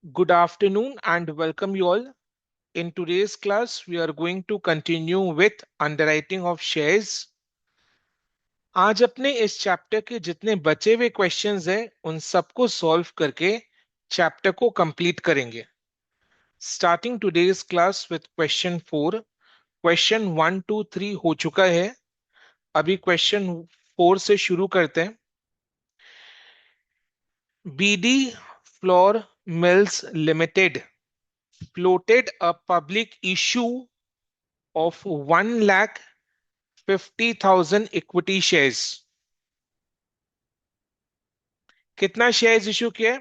Good afternoon and welcome you all. In today's class, we are going to continue with underwriting of shares. आज अपने इस chapter के जितने बचे हुए क्वेश्चंस हैं, उन सबको सॉल्व करके चैप्टर को कंप्लीट करेंगे. Starting today's class with question 4. Question 1, 2, 3 हो चुका है. अभी क्वेश्चन 4 से शुरू करते हैं. BD flour mills limited floated a public issue of 1,50,000 equity shares. कितना शेयर्स इशू किया?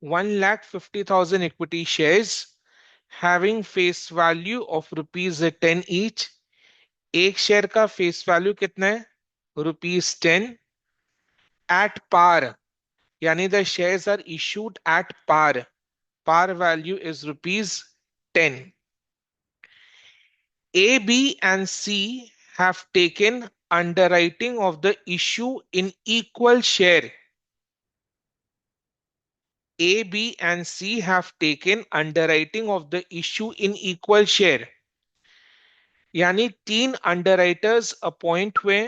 1,50,000 equity shares having face value of rupees 10 each. एक शेयर का फेस वैल्यू कितना है? Rupees 10 at par. यानी the shares are issued at par. Par value is rupees 10. A, B, and C have taken underwriting of the issue in equal share. A, B, and C have taken underwriting of the issue in equal share. यानी तीन underwriters appoint हुए,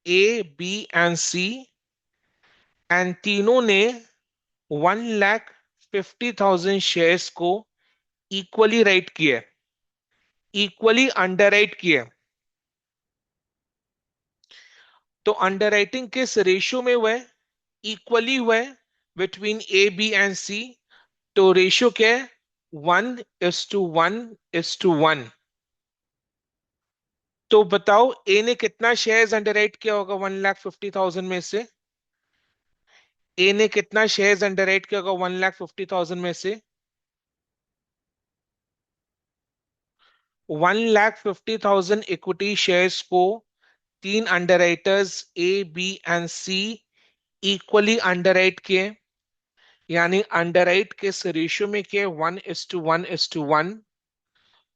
ए, B and C, and तीनों ने 1,50,000 shares को equally right किया, equally underwrite किया. तो underwriting किस रेशियो में हुआ है? इक्वली हुआ है बिटवीन ए, बी एंड सी. तो रेशियो क्या है? 1:1:1. तो बताओ ए ने कितना शेयर्स अंडरराइट किया होगा 1,50,000 में से? ए ने कितना शेयर्स अंडरराइट किया होगा 1,50,000 में से? 1,50,000 इक्विटी शेयर्स को तीन underwriters A, B and C equally underwrite किए. यानी अंडरराइट किस रेशियो में किए? 1:1:1.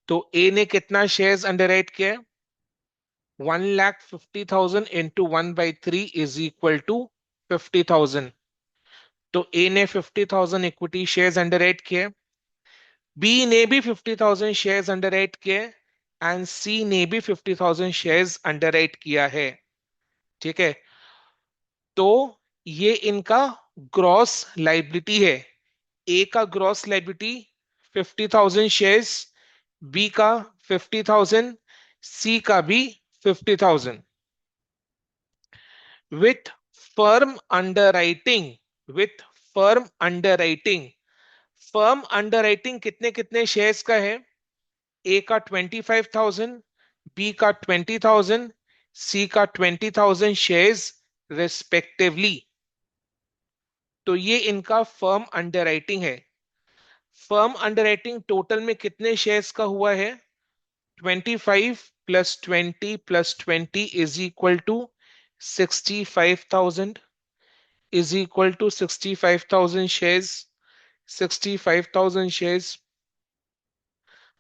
तो ए ने कितना शेयर्स अंडरराइट किया? 1,50,000 into 1/3 is equal to 50,000. तो ए ने 50,000 इक्विटी शेयर्स अंडरराइट किए, बी ने भी 50,000 शेयर्स अंडरराइट किए, एंड सी ने भी 50,000 शेयर्स अंडरराइट किया है. ठीक है. तो ये इनका ग्रॉस लाइबिलिटी है. ए का ग्रॉस लाइबिलिटी 50,000 शेयर्स, बी का 50,000, सी का भी 50,000. with firm underwriting, with firm underwriting. Firm underwriting कितने कितने शेयर्स का है? ए का 25,000, बी का 20,000, सी का 20,000 शेयर्स रिस्पेक्टिवली. तो ये इनका फर्म अंडरराइटिंग है. फर्म अंडरराइटिंग टोटल में कितने शेयर्स का हुआ है? 25 plus 20 plus 20 is equal to 65,000, is equal to 65,000 shares. 65,000 shares.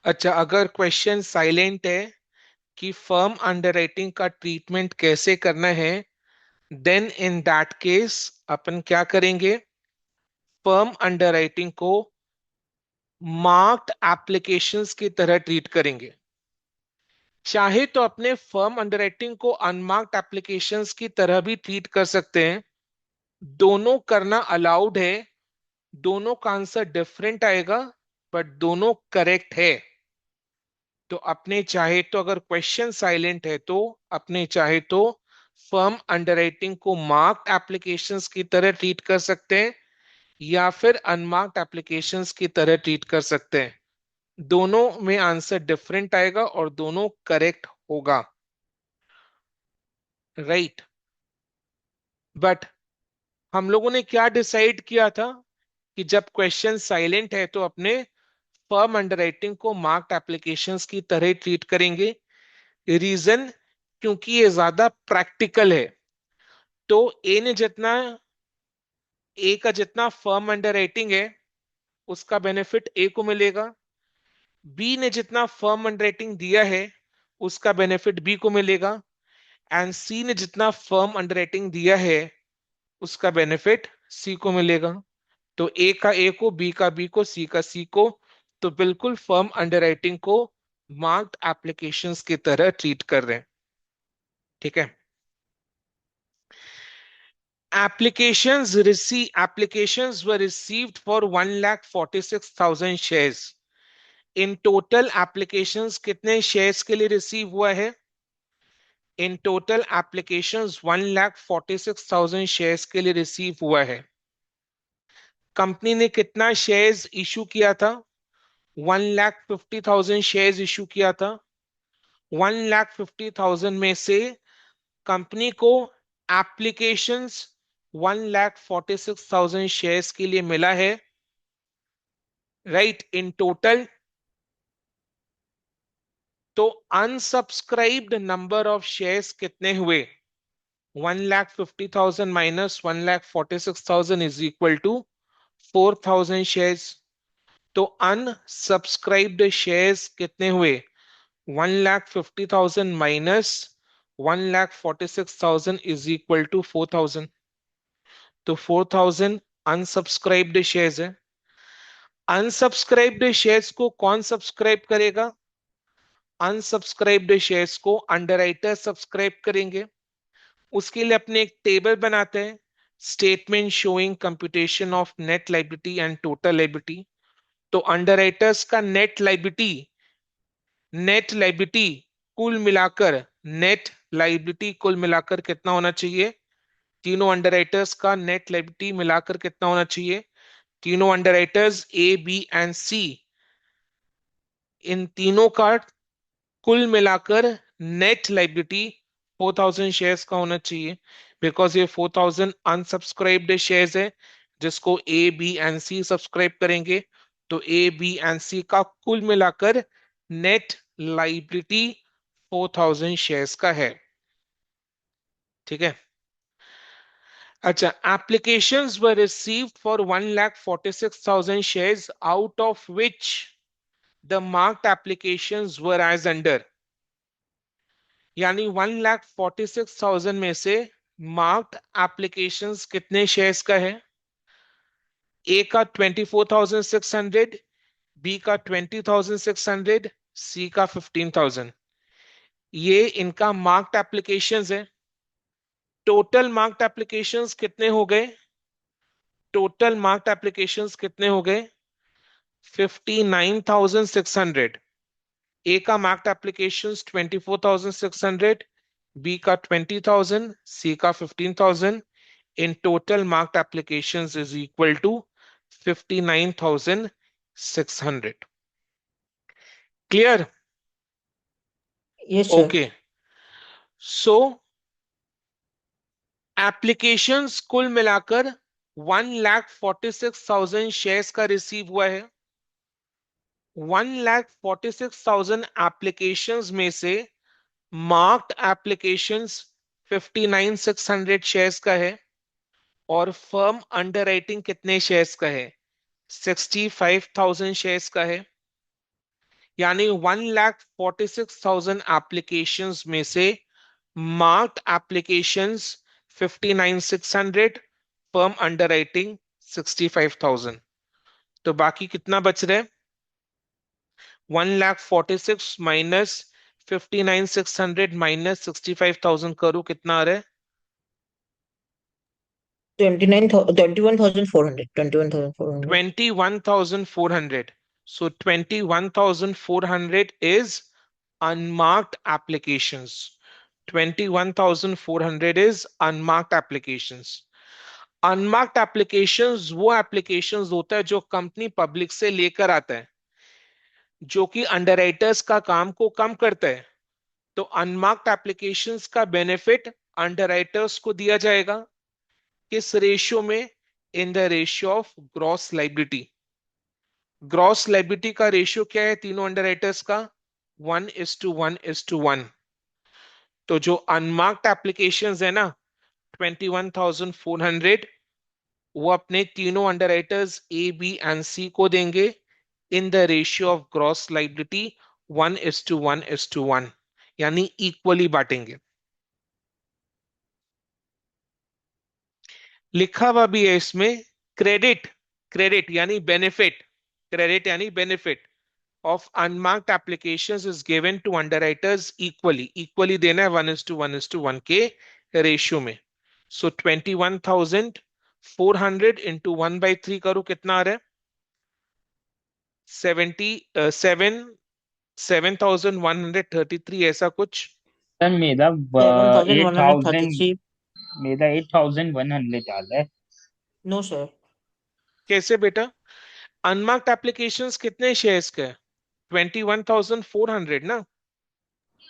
अच्छा, अगर क्वेश्चन साइलेंट है कि फर्म अंडरराइटिंग का ट्रीटमेंट कैसे करना है, देन इन दैट केस अपन क्या करेंगे? फर्म अंडरराइटिंग को मार्क्ड एप्लीकेशंस की तरह ट्रीट करेंगे. चाहे तो अपने फर्म अंडरराइटिंग को अनमार्क्ड एप्लीकेशंस की तरह भी ट्रीट कर सकते हैं. दोनों करना अलाउड है. दोनों का आंसर डिफरेंट आएगा, बट दोनों करेक्ट है. तो अपने चाहे तो, अगर क्वेश्चन साइलेंट है तो अपने चाहे तो फर्म अंडरराइटिंग को मार्क्ड एप्लीकेशंस की तरह ट्रीट कर सकते हैं, या फिर अनमार्क्ड एप्लीकेशंस की तरह ट्रीट कर सकते हैं. दोनों में आंसर डिफरेंट आएगा और दोनों करेक्ट होगा. राइट. बट हम लोगों ने क्या डिसाइड किया था कि जब क्वेश्चन साइलेंट है तो अपने फर्म अंडरराइटिंग को मार्क्ड एप्लीकेशंस की तरह ट्रीट करेंगे. रीजन, क्योंकि ये ज्यादा प्रैक्टिकल है. तो ए का जितना फर्म अंडरराइटिंग है उसका बेनिफिट ए को मिलेगा. बी ने जितना फर्म अंडरराइटिंग दिया है उसका बेनिफिट बी को मिलेगा. एंड सी ने जितना फर्म अंडरराइटिंग दिया है उसका बेनिफिट सी को मिलेगा. तो ए का ए को, बी का बी को, सी का सी को। तो बिल्कुल फर्म अंडरराइटिंग को मार्क्ड एप्लीकेशंस की तरह ट्रीट कर रहे हैं। ठीक है। applications were received for 1,46,000 shares. In total applications कितने शेयर्स के लिए रिसीव हुआ है? इन टोटल एप्लीकेशंस 1,46,000 शेयर्स के लिए रिसीव हुआ है। कंपनी ने कितना शेयर्स इशू किया था? 1,50,000 शेयर्स इशू किया था। 1,50,000 में से कंपनी को एप्लीकेशंस 1,46,000 शेयर्स के लिए मिला है, राइट, इन टोटल। तो अनसब्सक्राइब्ड नंबर ऑफ शेयर्स कितने हुए? 1,50,000 minus 1,46,000 is equal to 4,000 shares. तो अनसब्सक्राइब्ड शेयर्स कितने हुए? 1,50,000 माइनस 1,46,000 इज इक्वल टू 4,000। तो 4,000 अनसब्सक्राइब्ड शेयर्स है। अनसब्सक्राइब्ड शेयर्स को कौन सब्सक्राइब करेगा? अनसब्सक्राइब्ड शेयर्स को अंडरराइटर सब्सक्राइब करेंगे। उसके लिए अपने एक टेबल बनाते हैं, statement showing computation of net liability and total liability. तो अंडरराइटर्स का नेट लाइबिलिटी कुल मिलाकर, नेट लाइबिलिटी कुल मिलाकर कितना होना चाहिए? तीनों अंडरराइटर्स का नेट लाइबिलिटी मिलाकर कितना होना चाहिए? तीनों अंडरराइटर्स ए बी एंड सी, इन तीनों का कुल मिलाकर नेट लाइबिलिटी 4,000 शेयर्स का होना चाहिए। बिकॉज ये 4,000 अनसब्सक्राइब्ड शेयर्स है जिसको A B and C subscribe करेंगे। तो ए बी एंड सी का कुल मिलाकर नेट लाइबिलिटी 4,000 शेयर्स का है। ठीक है। अच्छा, applications were received for 1,46,000 shares, out of which the marked applications were as under। यानी 1,46,000 में से मार्क्ड एप्लीकेशंस कितने शेयर्स का है? ए का 24,600, बी का 20,600, सी का 15,000। ये इनका मार्क्ड एप्लीकेशंस है। टोटल मार्क्ड एप्लीकेशंस कितने हो गए? टोटल मार्क्ड एप्लीकेशंस कितने हो गए? 59,600। ए का मार्क्ड एप्लीकेशंस 24,600, बी का 20,000, सी का 15,000। in total marked applications is equal to 59,600। Clear? Yes, sir. Okay. So applications कुल मिलाकर 1,46,000 शेयर्स का रिसीव हुआ है। 1,46,000 एप्लीकेशंस में से मार्क्ड एप्लीकेशंस 59,600 शेयर्स का है। और फर्म अंडरराइटिंग कितने शेयर्स का है? 65,000 शेयर्स का है। यानी 1,46,000 एप्लीकेशंस में से मार्क्ड एप्लीकेशंस 59,600, फर्म अंडरराइटिंग 65,000। तो बाकी कितना बच रहा है? 1,46,000 माइनस 59,600 माइनस 65,000 करो, कितना आ रहा है? 21,400. 21,400. 21,400। So 21,400 is unmarked applications. 21,400 is unmarked applications. Unmarked applications वो एप्लीकेशंस होता है जो कंपनी पब्लिक से लेकर आता है, जो कि अंडरराइटर्स का काम को कम करता है। तो अनमार्क्ड एप्लीकेशंस का बेनिफिट अंडरराइटर्स को दिया जाएगा। किस रेशियो में? इन the ratio of gross liability. Gross liability का रेशियो क्या है तीनों अंडरराइटर्स का? 1:1:1। तो जो अनमार्क्ड एप्लीकेशंस है ना, 21,400, वो अपने तीनों अंडरराइटर्स ए बी एंड सी को देंगे इन the ratio of gross liability 1:1:1, यानी इक्वली बांटेंगे। लिखा हुआ भी है इसमें क्रेडिट क्रेडिट यानी बेनिफिट, क्रेडिट यानी benefit of unmarked applications is given to underwriters equally देना है 1:1:1 के रेशियो में. सो 21,400 इंटू 1/3 करो कितना आ रहा है? 7,133 ऐसा कुछ. सर मेरा seven thousand eight one hundred thirty thousand three 8,100 आ रहा है। No sir. कैसे बेटा? अनमार्क्ड एप्लीकेशंस कितने शेयर्स के हैं? 21,400 ना.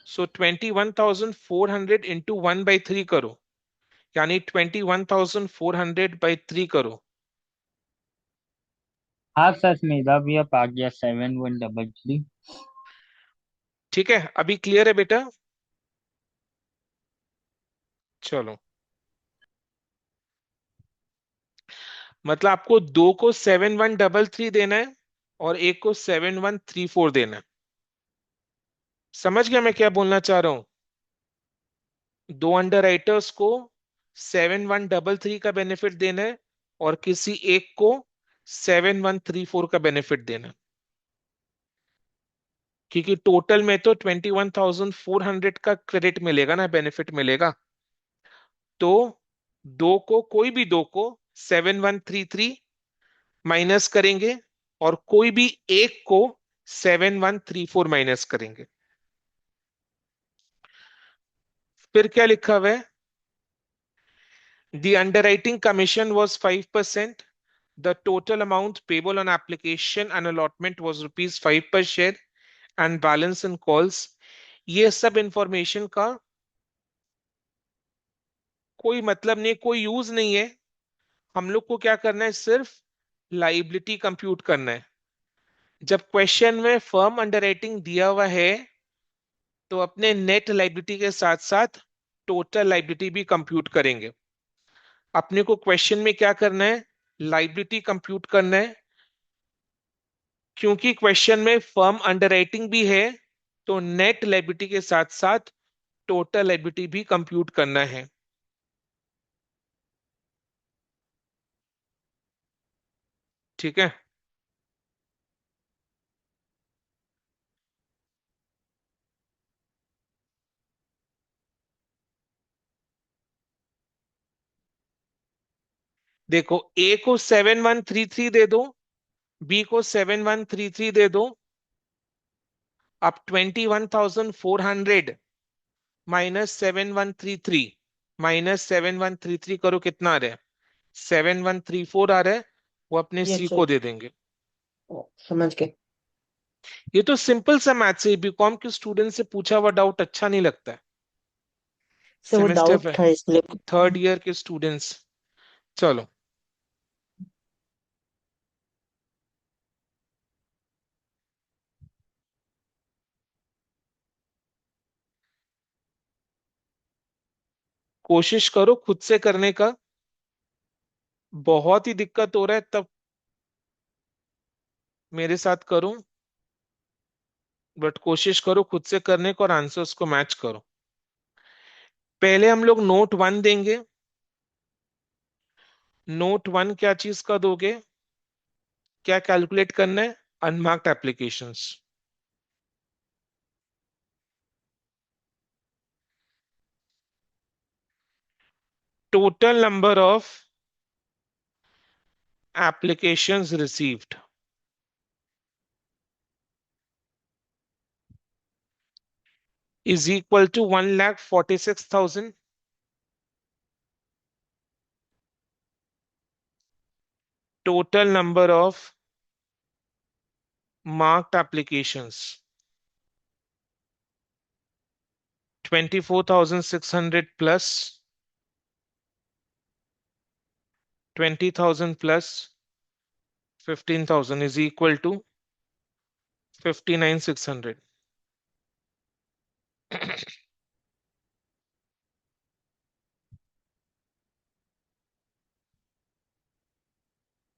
सो 21,400 इंटू 1/3 करो, यानी 21,400/3 करो. हाँ सर मेरा भी अब आ गया 7,133। ठीक है, अभी क्लियर है बेटा? चलो, मतलब आपको दो को 7,133 देना है और एक को 7,134 देना है. समझ गया मैं क्या बोलना चाह रहा हूं? दो अंडर राइटर्स को 7,133 का बेनिफिट देना है और किसी एक को 7,134 का बेनिफिट देना है. क्योंकि टोटल में तो 21,400 का क्रेडिट मिलेगा ना, बेनिफिट मिलेगा. तो दो को, कोई भी दो को 7,133 माइनस करेंगे और कोई भी एक को 7,134 माइनस करेंगे. फिर क्या लिखा हुआ है? The underwriting commission was 5%. The total amount payable on application and allotment was rupees 5 per share and balance in calls. ये सब इंफॉर्मेशन का कोई मतलब नहीं, कोई यूज नहीं है. हम लोग को क्या करना है? सिर्फ लाइबिलिटी कंप्यूट करना है. जब क्वेश्चन में फर्म अंडरराइटिंग दिया हुआ है तो अपने नेट लाइबिलिटी के साथ साथ टोटल लाइबिलिटी भी कंप्यूट करेंगे. अपने को क्वेश्चन में क्या करना है? लाइबिलिटी कंप्यूट करना है. क्योंकि क्वेश्चन में फर्म अंडरराइटिंग भी है तो नेट लाइबिलिटी के साथ साथ टोटल लाइबिलिटी भी कंप्यूट करना है. ठीक है. देखो, ए को 7,133 दे दो, बी को 7,133 दे दो. अब 21,400 -7,133 करो, कितना आ रहा है? 7,134 आ रहा है. वो अपने सी यस को सर। दे देंगे. समझ गए। ये तो सिंपल सा मैथ्स है. बीकॉम के स्टूडेंट से पूछा हुआ डाउट अच्छा नहीं लगता है. सर वो सेमेस्टर डाउट में था इसलिए। थर्ड ईयर के स्टूडेंट्स. चलो, कोशिश करो खुद से करने का. बहुत ही दिक्कत हो रहा है तब मेरे साथ करो, बट कोशिश करो खुद से करने को और आंसर्स को मैच करो. पहले हम लोग नोट 1 देंगे. नोट 1 क्या चीज का दोगे? क्या कैलकुलेट करना है? Unmarked applications. Total number of applications received is equal to 1,46,000. Total number of marked applications 24,600 plus 20,000 plus 15,000 is equal to 59,600.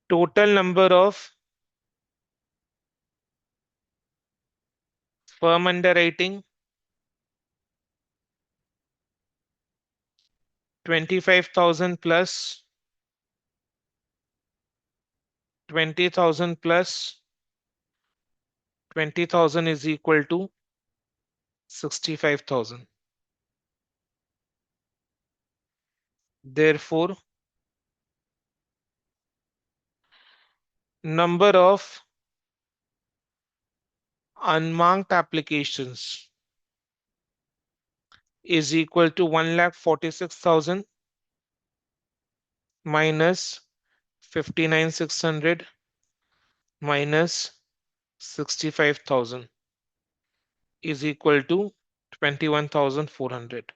Total number of firm underwriting 25,000 plus 20,000 plus 20,000 is equal to 65,000. Therefore, number of unmarked applications is equal to 1,46,000 minus 59,600 minus 65,000 is equal to 21,400.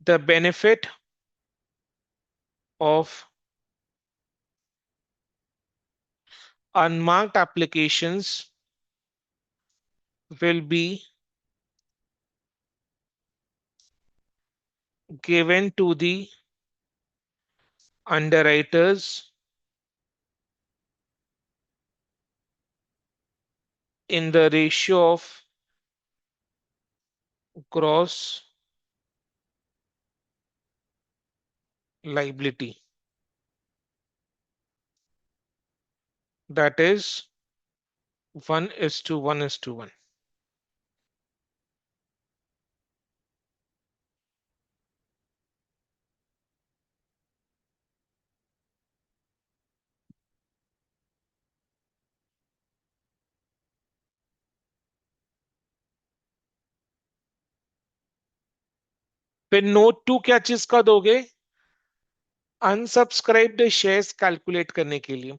The benefit of unmarked applications will be given to the underwriters in the ratio of gross liability, that is 1:1:1. फिर note 2 क्या चीज का दोगे? अनसब्सक्राइब्ड shares calculate करने के लिए।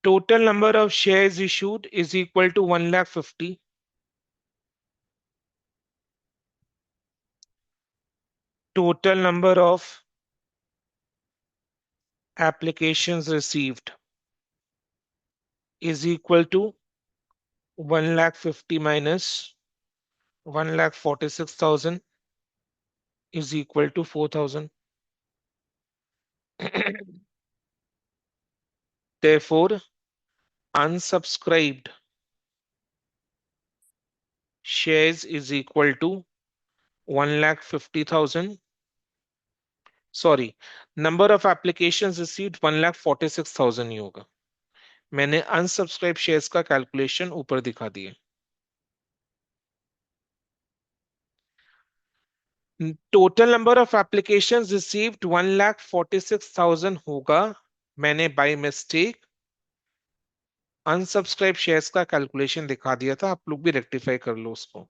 Total number of shares issued is equal to 1,50,000. Total number of applications received is equal to 1,50,000 minus 1,46,000 is equal to 4,000. Therefore, unsubscribed shares is equal to 1,50,000. Sorry, number of applications received 1,46,000 ही होगा। मैंने unsubscribe shares का calculation ऊपर दिखा दिए। Total number of applications received 1,46,000 होगा। मैंने by mistake unsubscribe shares का calculation दिखा दिया था, आप लोग भी रेक्टिफाई कर लो उसको।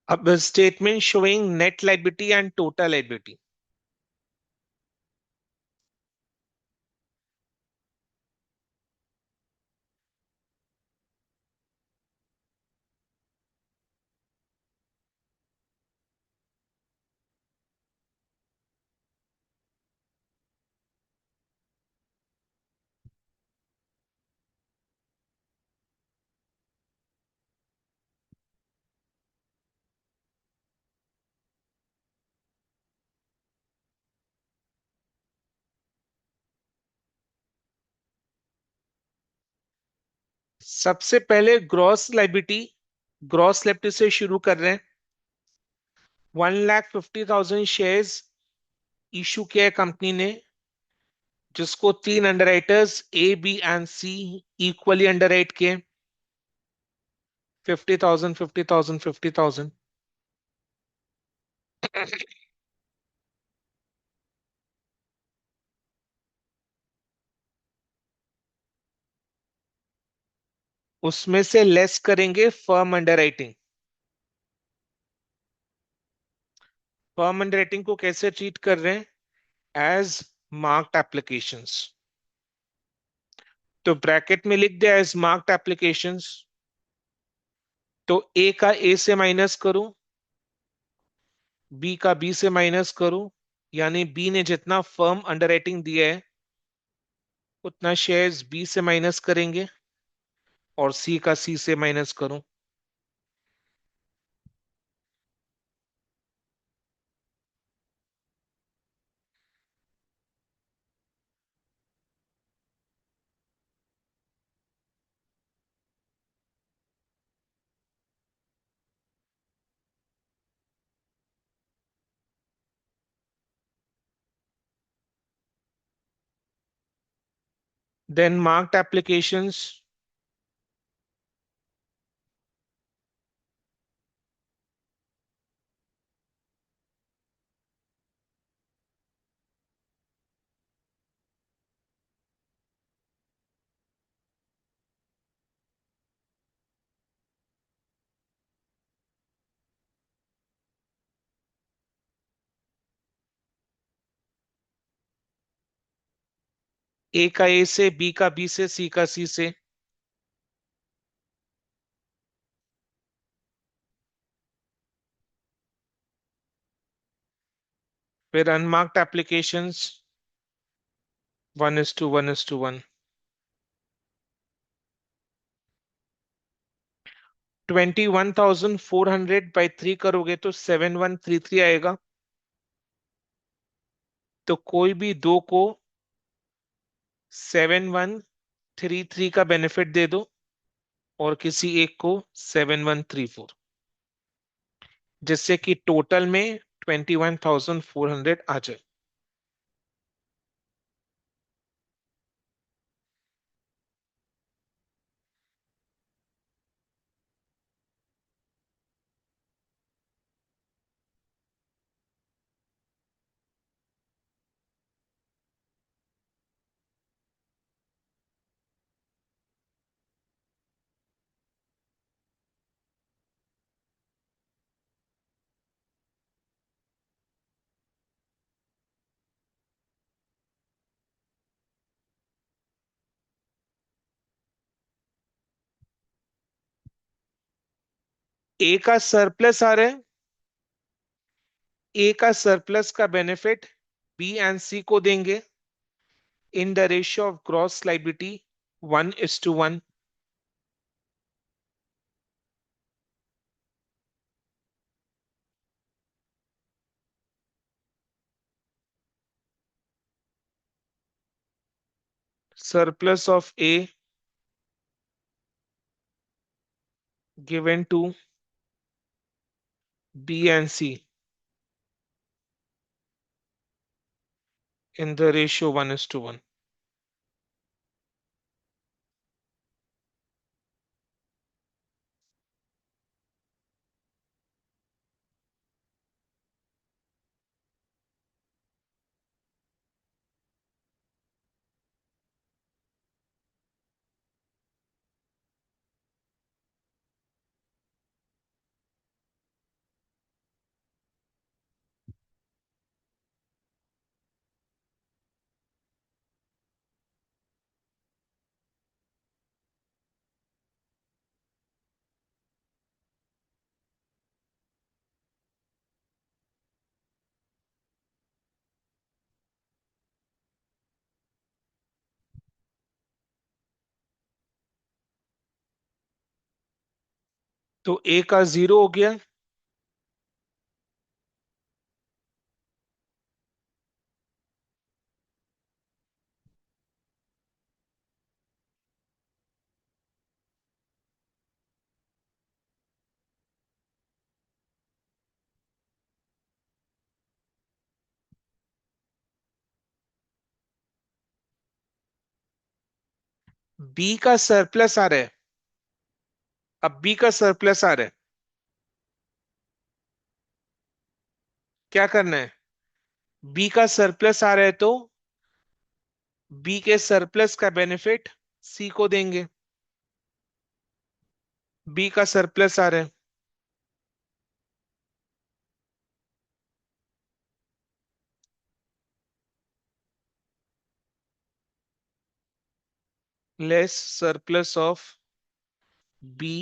अब statement showing net liability and total liability. सबसे पहले ग्रॉस लायबिलिटी, ग्रॉस लायबिलिटी से शुरू कर रहे हैं। 1,50,000 शेयर्स इशू किया है कंपनी ने, जिसको तीन underwriters A B and C equally underwrite किए, 50,000 50,000 50,000। उसमें से लेस करेंगे फर्म अंडरराइटिंग। फर्म अंडरराइटिंग को कैसे ट्रीट कर रहे हैं? As marked applications. तो ब्रैकेट में लिख दिया एज मार्क्ड एप्लीकेशंस। तो ए का ए से माइनस करूं, बी का बी से माइनस करूं, यानी बी ने जितना फर्म अंडरराइटिंग दिया है उतना शेयर्स बी से माइनस करेंगे, और सी का सी से माइनस करूं। Then marked applications. ए का ए से, बी का बी से, सी का सी से। फिर अनमार्क्ड एप्लीकेशंस, 1:1:1। 21,400/3 करोगे तो 7133 आएगा। तो कोई भी दो को 7133 का बेनिफिट दे दो, और किसी एक को 7134, जिससे कि टोटल में 21,400 आ जाए। ए का सरप्लस आ रहा है। ए का सरप्लस का बेनिफिट बी एंड सी को देंगे इन the ratio of gross liability 1:1। surplus of A given to B and C in the ratio 1:1। तो A का 0 हो गया। बी का सरप्लस आ रहा है। अब बी का सरप्लस आ रहा है, क्या करना है? बी का सरप्लस आ रहा है तो बी के सरप्लस का बेनिफिट सी को देंगे। बी का सरप्लस आ रहा है, less surplus of B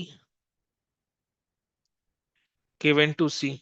given to C.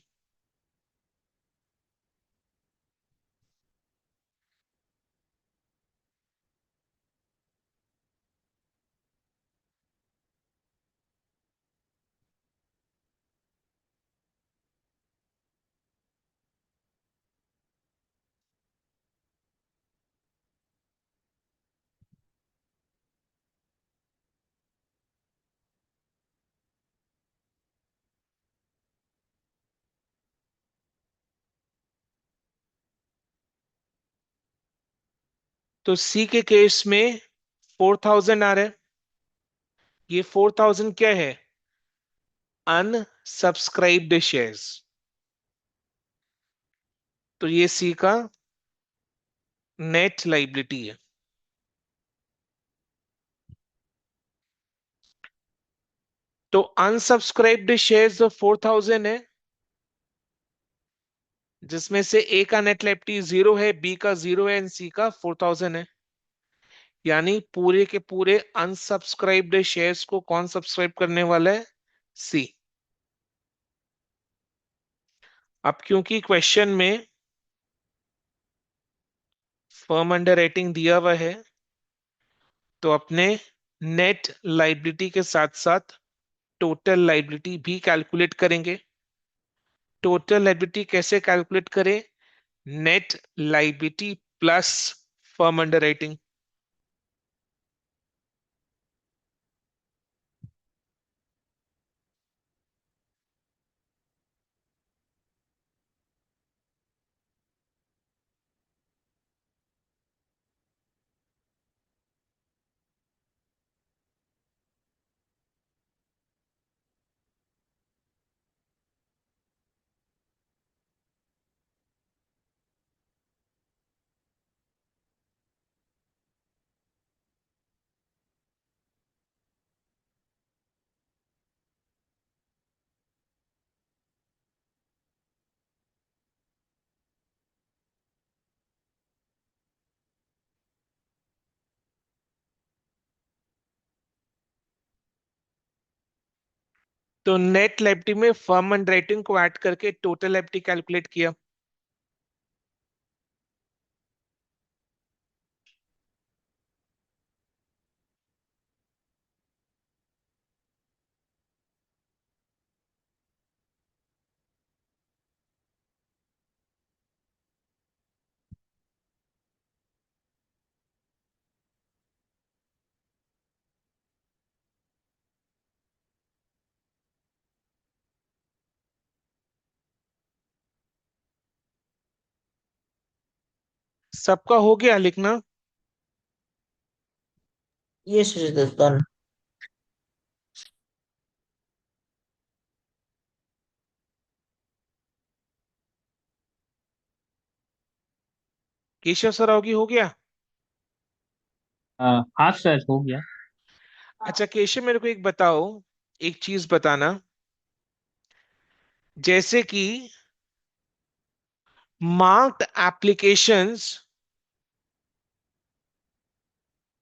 तो सी के केस में 4000 आ रहा है। ये 4000 क्या है? अनसब्सक्राइब्ड शेयर्स। तो ये सी का नेट लाइबिलिटी है। तो अनसब्सक्राइब्ड शेयर्स जो 4000 है, जिसमें से ए का नेट लाइबिलिटी 0 है, बी का 0 है, एंड सी का 4000 है। यानी पूरे के पूरे अनसब्सक्राइब्ड शेयर्स को कौन सब्सक्राइब करने वाला है? सी। अब क्योंकि क्वेश्चन में फर्म अंडर राइटिंग दिया हुआ है, तो अपने नेट लाइबिलिटी के साथ साथ टोटल लाइबिलिटी भी कैलकुलेट करेंगे। टोटल लाइबिलिटी कैसे कैलकुलेट करें? Net liability plus firm under writing. तो नेट लाइबिलिटी में फर्म अंडर राइटिंग को ऐड करके टोटल लाइबिलिटी कैलकुलेट किया। सबका हो गया लिखना? Yes, it is done. Keshav Saraogi हो गया? हाँ सर हो गया। अच्छा केशव, मेरे को एक बताओ, एक चीज बताना। जैसे कि मार्क्ड एप्लीकेशंस,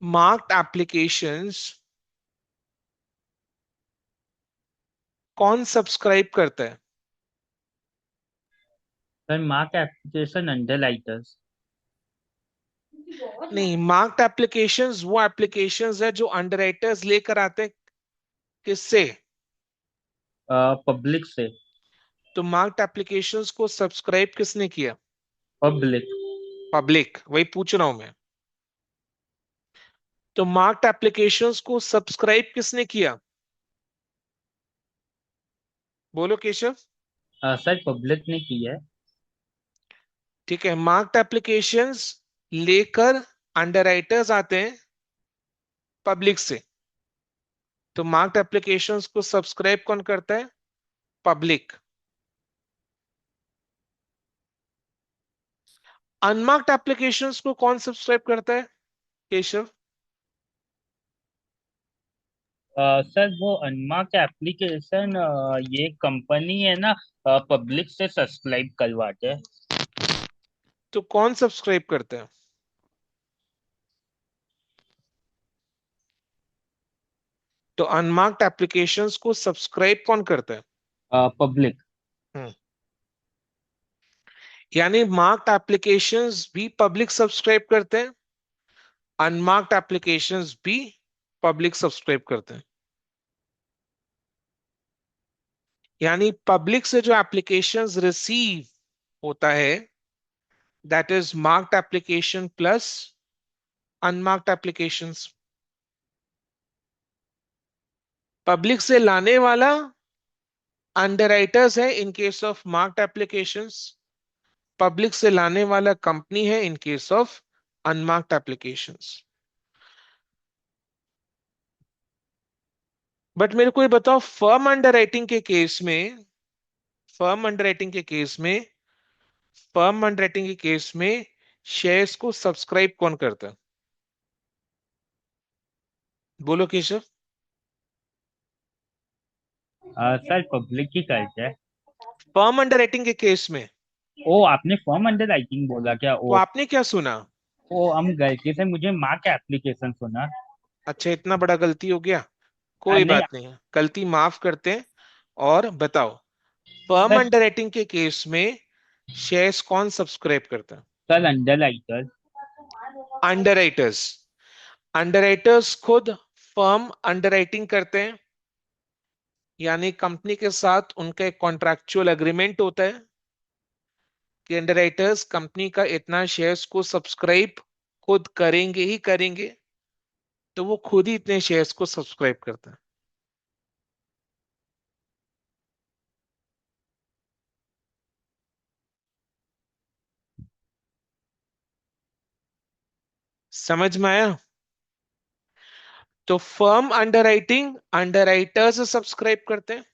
मार्क्ड एप्लीकेशंस कौन सब्सक्राइब करता है? Sir mark application under writers. नहीं, मार्क्ड एप्लीकेशंस वो एप्लीकेशंस है जो अंडरराइटर्स लेकर आते हैं। किससे? पब्लिक से। तो मार्क्ड एप्लीकेशंस को सब्सक्राइब किसने किया? पब्लिक। पब्लिक। वही पूछ रहा हूं मैं। तो मार्क्ड एप्लीकेशंस को सब्सक्राइब किसने किया? बोलो केशव। सर पब्लिक ने की है। ठीक है, मार्क्ड एप्लीकेशंस लेकर अंडरराइटर्स आते हैं, पब्लिक से। तो मार्क्ड एप्लीकेशंस को सब्सक्राइब कौन करता है? पब्लिक। अनमार्क्ड एप्लीकेशंस को कौन सब्सक्राइब करता है केशव? सर वो अनमार्क एप्लीकेशन ये कंपनी है ना, पब्लिक से सब्सक्राइब करवाते हैं। तो कौन सब्सक्राइब करता है? तो अनमार्क्ड एप्लीकेशंस को सब्सक्राइब कौन करता है? पब्लिक। हम्म। यानी मार्क्ड एप्लीकेशंस भी पब्लिक सब्सक्राइब करते हैं, अनमार्क्ड एप्लीकेशंस भी पब्लिक सब्सक्राइब करते हैं। यानी पब्लिक से जो एप्लीकेशंस रिसीव होता है, that is marked application plus unmarked applications. Public से लाने वाला अंडरराइटर्स है in case of marked applications, public से लाने वाला कंपनी है in case of unmarked applications. But मेरे को ये बताओ, फर्म अंडरराइटिंग के केस में फर्म अंडरराइटिंग के केस में शेयर्स को सब्सक्राइब कौन करता है? बोलो केशव। सर पब्लिक ही करते हैं। फर्म अंडरराइटिंग के केस में। ओ, आपने फॉर्म अंडर राइटिंग बोला क्या? तो ओ। आपने क्या सुना? ओ, हम गलती से मुझे मार्क एप्लीकेशन सुना। अच्छा, इतना बड़ा गलती हो गया। कोई नहीं। बात नहीं है, गलती माफ करते हैं। और बताओ, फर्म सर अंडरराइटिंग के केस में शेयर्स कौन सब्सक्राइब करता है? Sir under writer. Underwriters. Underwriters खुद फर्म अंडरराइटिंग करते हैं, यानी कंपनी के साथ उनका एक कॉन्ट्रैक्चुअल एग्रीमेंट होता है कि अंडरराइटर्स कंपनी का इतना शेयर्स को सब्सक्राइब खुद करेंगे ही करेंगे। तो वो खुद ही इतने शेयर्स को सब्सक्राइब करता है। समझ में आया? तो फर्म अंडरराइटिंग अंडरराइटर्स सब्सक्राइब करते हैं,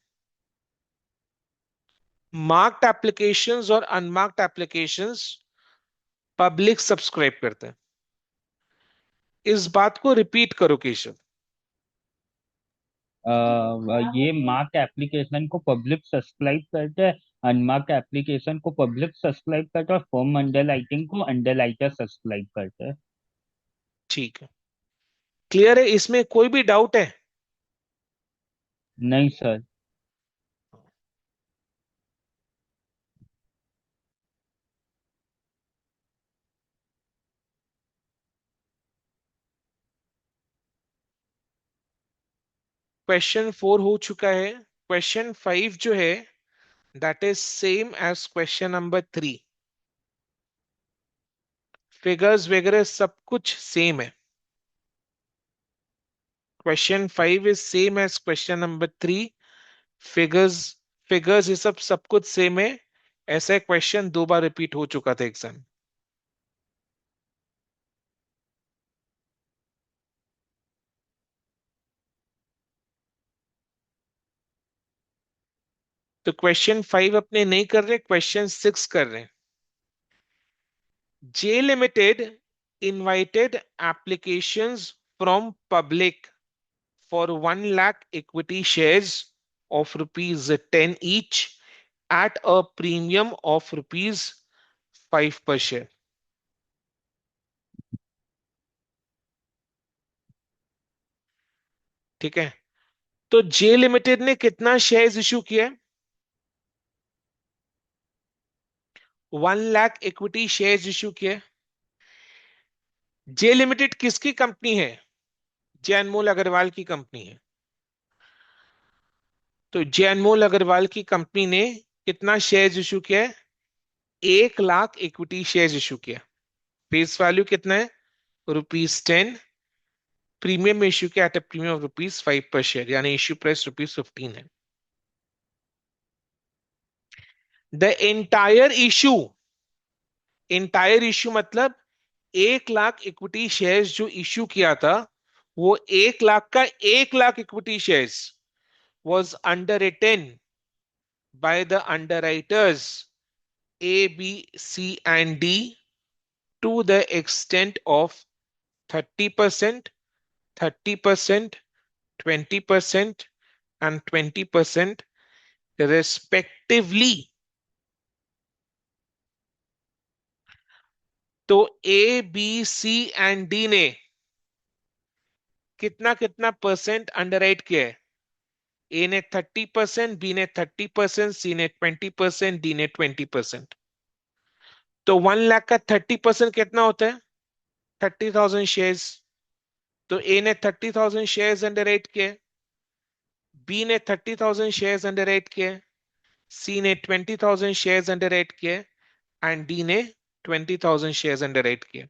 मार्क्ड एप्लीकेशंस और अनमार्क्ड एप्लीकेशंस पब्लिक सब्सक्राइब करते हैं। इस बात को रिपीट करो केशव। ये मार्क एप्लीकेशन को पब्लिक सब्सक्राइब करते हैं, अनमार्क एप्लीकेशन को पब्लिक सब्सक्राइब करते हैं, और फॉर्म अंडर राइटिंग को अंडर राइटर सब्सक्राइब करते हैं। ठीक है, क्लियर है? इसमें कोई भी डाउट है? नहीं सर। क्वेश्चन 4 हो चुका है। क्वेश्चन 5 जो है, that is same as question number 3। Figures वगैरह सब कुछ सेम है। Question 5 is same as question number 3। Figures figures ये सब कुछ सेम है। ऐसा क्वेश्चन 2 बार रिपीट हो चुका था एग्जाम। तो क्वेश्चन 5 अपने नहीं कर रहे, क्वेश्चन 6 कर रहे हैं। J Limited invited applications from public for 1 lakh equity shares of rupees 10 each at a premium of rupees 5 per share। ठीक है, तो जे लिमिटेड ने कितना शेयर्स इशू किया? 1 लाख इक्विटी शेयर्स इशू किए। जे लिमिटेड किसकी कंपनी है? जे अनमोल अग्रवाल की कंपनी है। तो जे अनमोल अग्रवाल की कंपनी ने कितना शेयर्स इशू किया है? 1 लाख इक्विटी शेयर्स इशू किया। फेस वैल्यू कितना है? रुपीज 10। प्रीमियम इशू किया एट प्रीमियम ऑफ रुपीज 5 पर शेयर, यानी इश्यू प्राइस रुपीज 15 है। द एंटायर इशू मतलब 1 लाख इक्विटी शेयर्स जो इश्यू किया था, वो 1 लाख का 1 lakh equity shares was underwritten by the underwriters A, B, C, and D to the extent of 30%, 30%, 20%, and 20% respectively. तो A, B, C and D ने कितना कितना परसेंट अंडरराइट किया है? ए ने 30%, बी ने 30%, सी ने 20%, डी ने 20%। तो 1 लाख का 30% कितना होता है? 30,000 शेयर्स। तो ए ने 30,000 शेयर्स अंडरराइट किए, बी ने 30,000 शेयर्स अंडरराइट किए, सी ने 20,000 शेयर्स अंडरराइट किए एंड डी ने 20,000 शेयर्स अंडरराइट किए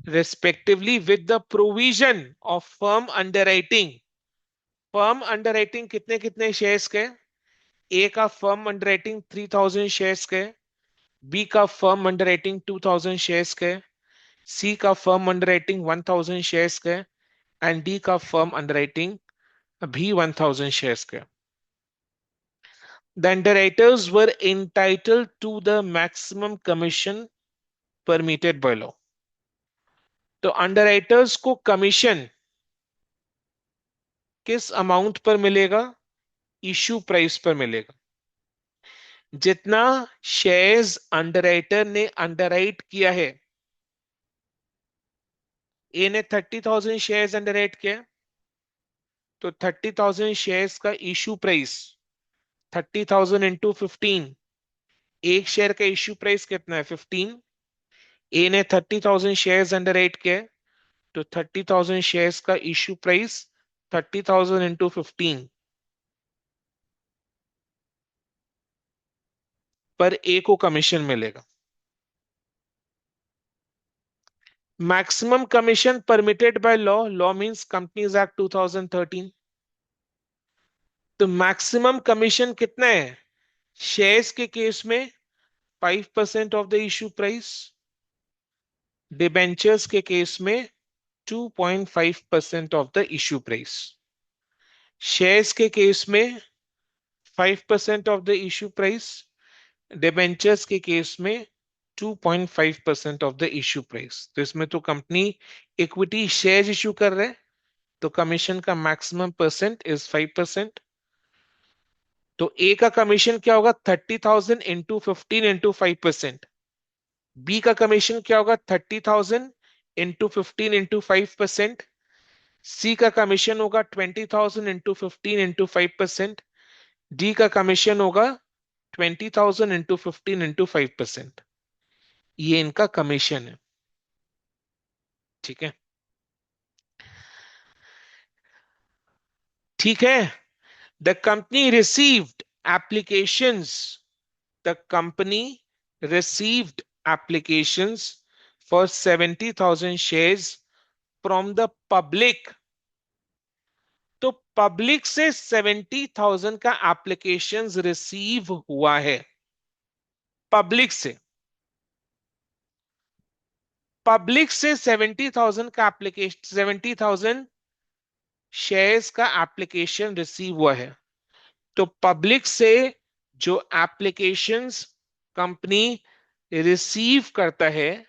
respectively with the provision of firm underwriting। Firm underwriting कितने कितने शेयर्स के? ए का फर्म अंडरराइटिंग 3,000 शेयर्स के, बी का फर्म अंडरराइटिंग 2,000 शेयर्स के, सी का फर्म अंडरराइटिंग 1,000 शेयर्स के एंड डी का फर्म अंडरराइटिंग भी 1,000 शेयर्स के। The underwriters were entitled to the maximum commission permitted by law। तो अंडरराइटर्स को कमीशन किस अमाउंट पर मिलेगा? इशू प्राइस पर मिलेगा। जितना शेयर्स अंडरराइटर ने अंडरराइट किया है, ए ने 30,000 शेयर्स अंडरराइट किया, तो 30,000 शेयर्स का इशू प्राइस 30,000 इंटू 15। एक शेयर का इशू प्राइस कितना है? 15। ए ने 30,000 शेयर्स अंडरराइट किया, तो 30,000 शेयर्स का इशू प्राइस 30,000 इंटू 15 पर ए को कमीशन मिलेगा। Maximum commission permitted by law, law means companies act 2013। तो मैक्सिमम कमीशन कितना है? शेयर्स के केस में 5% of the issue price, debentures के केस में 2.5% of the issue price. Shares के केस में 5% of the issue price, debentures के केस में 2.5% ऑफ द इशू प्राइस। तो इसमें तो कंपनी इक्विटी शेयर इशू कर रहे हैं, तो कमीशन का मैक्सिमम परसेंट इज 5%। तो ए का कमीशन क्या होगा? 30,000 इंटू 15 इंटू 5%। बी का कमीशन क्या होगा? 30,000 इंटू 15 इंटू 5%। सी का कमीशन होगा 20,000 इंटू 15 इंटू 5%। डी का कमीशन होगा 20,000 इंटू 15 इंटू 5%। ये इनका कमीशन है, ठीक है? ठीक है। The company received applications, the company received applications for 70,000 shares from the public। तो पब्लिक से 70,000 का एप्लीकेशंस रिसीव हुआ है। पब्लिक से 70,000 का एप्लीकेशन, 70,000 शेयर्स का एप्लीकेशन रिसीव हुआ है। तो पब्लिक से जो एप्लीकेशंस कंपनी रिसीव करता है,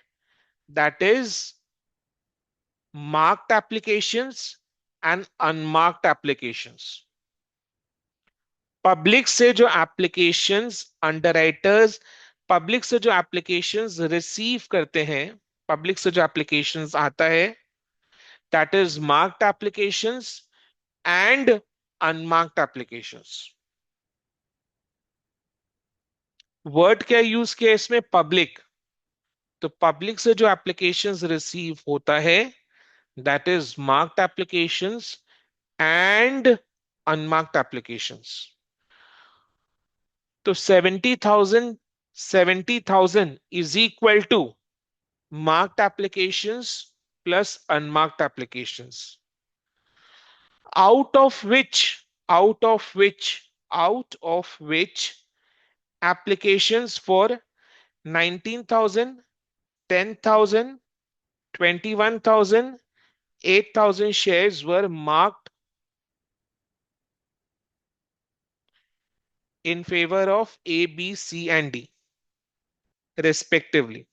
that is marked applications and unmarked applications। Public से जो एप्लीकेशंस अंडरराइटर्स, पब्लिक से जो एप्लीकेशंस रिसीव करते हैं, पब्लिक से जो एप्लीकेशंस आता है, that is marked applications and unmarked applications. Word क्या यूज किया इसमें? पब्लिक। तो पब्लिक से जो एप्लीकेशंस रिसीव होता है, that is marked applications and unmarked applications. तो 70,000 is equal to marked applications plus unmarked applications, out of which applications for 19,000, 10,000, 21,000, 8,000 shares were marked in favor of A, B, C, and D, respectively.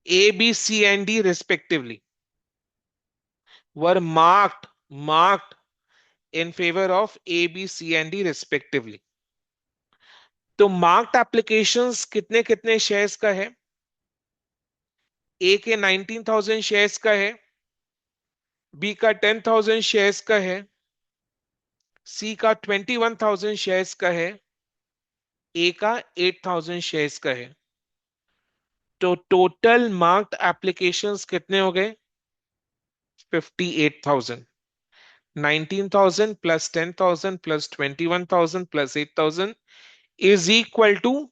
A, B, C, and D, respectively, were marked in favor of A, B, C, and D, respectively. तो marked applications कितने कितने shares का है? ए के 19,000 shares का है, B का 10,000 shares का है, सी का 21,000 शेयर्स का है, ए का 8,000 शेयर्स का है। तो टोटल मार्क्ड एप्लीकेशंस कितने हो गए? 58,000। 19,000 plus 10,000 plus 21,000 plus 8,000 is equal to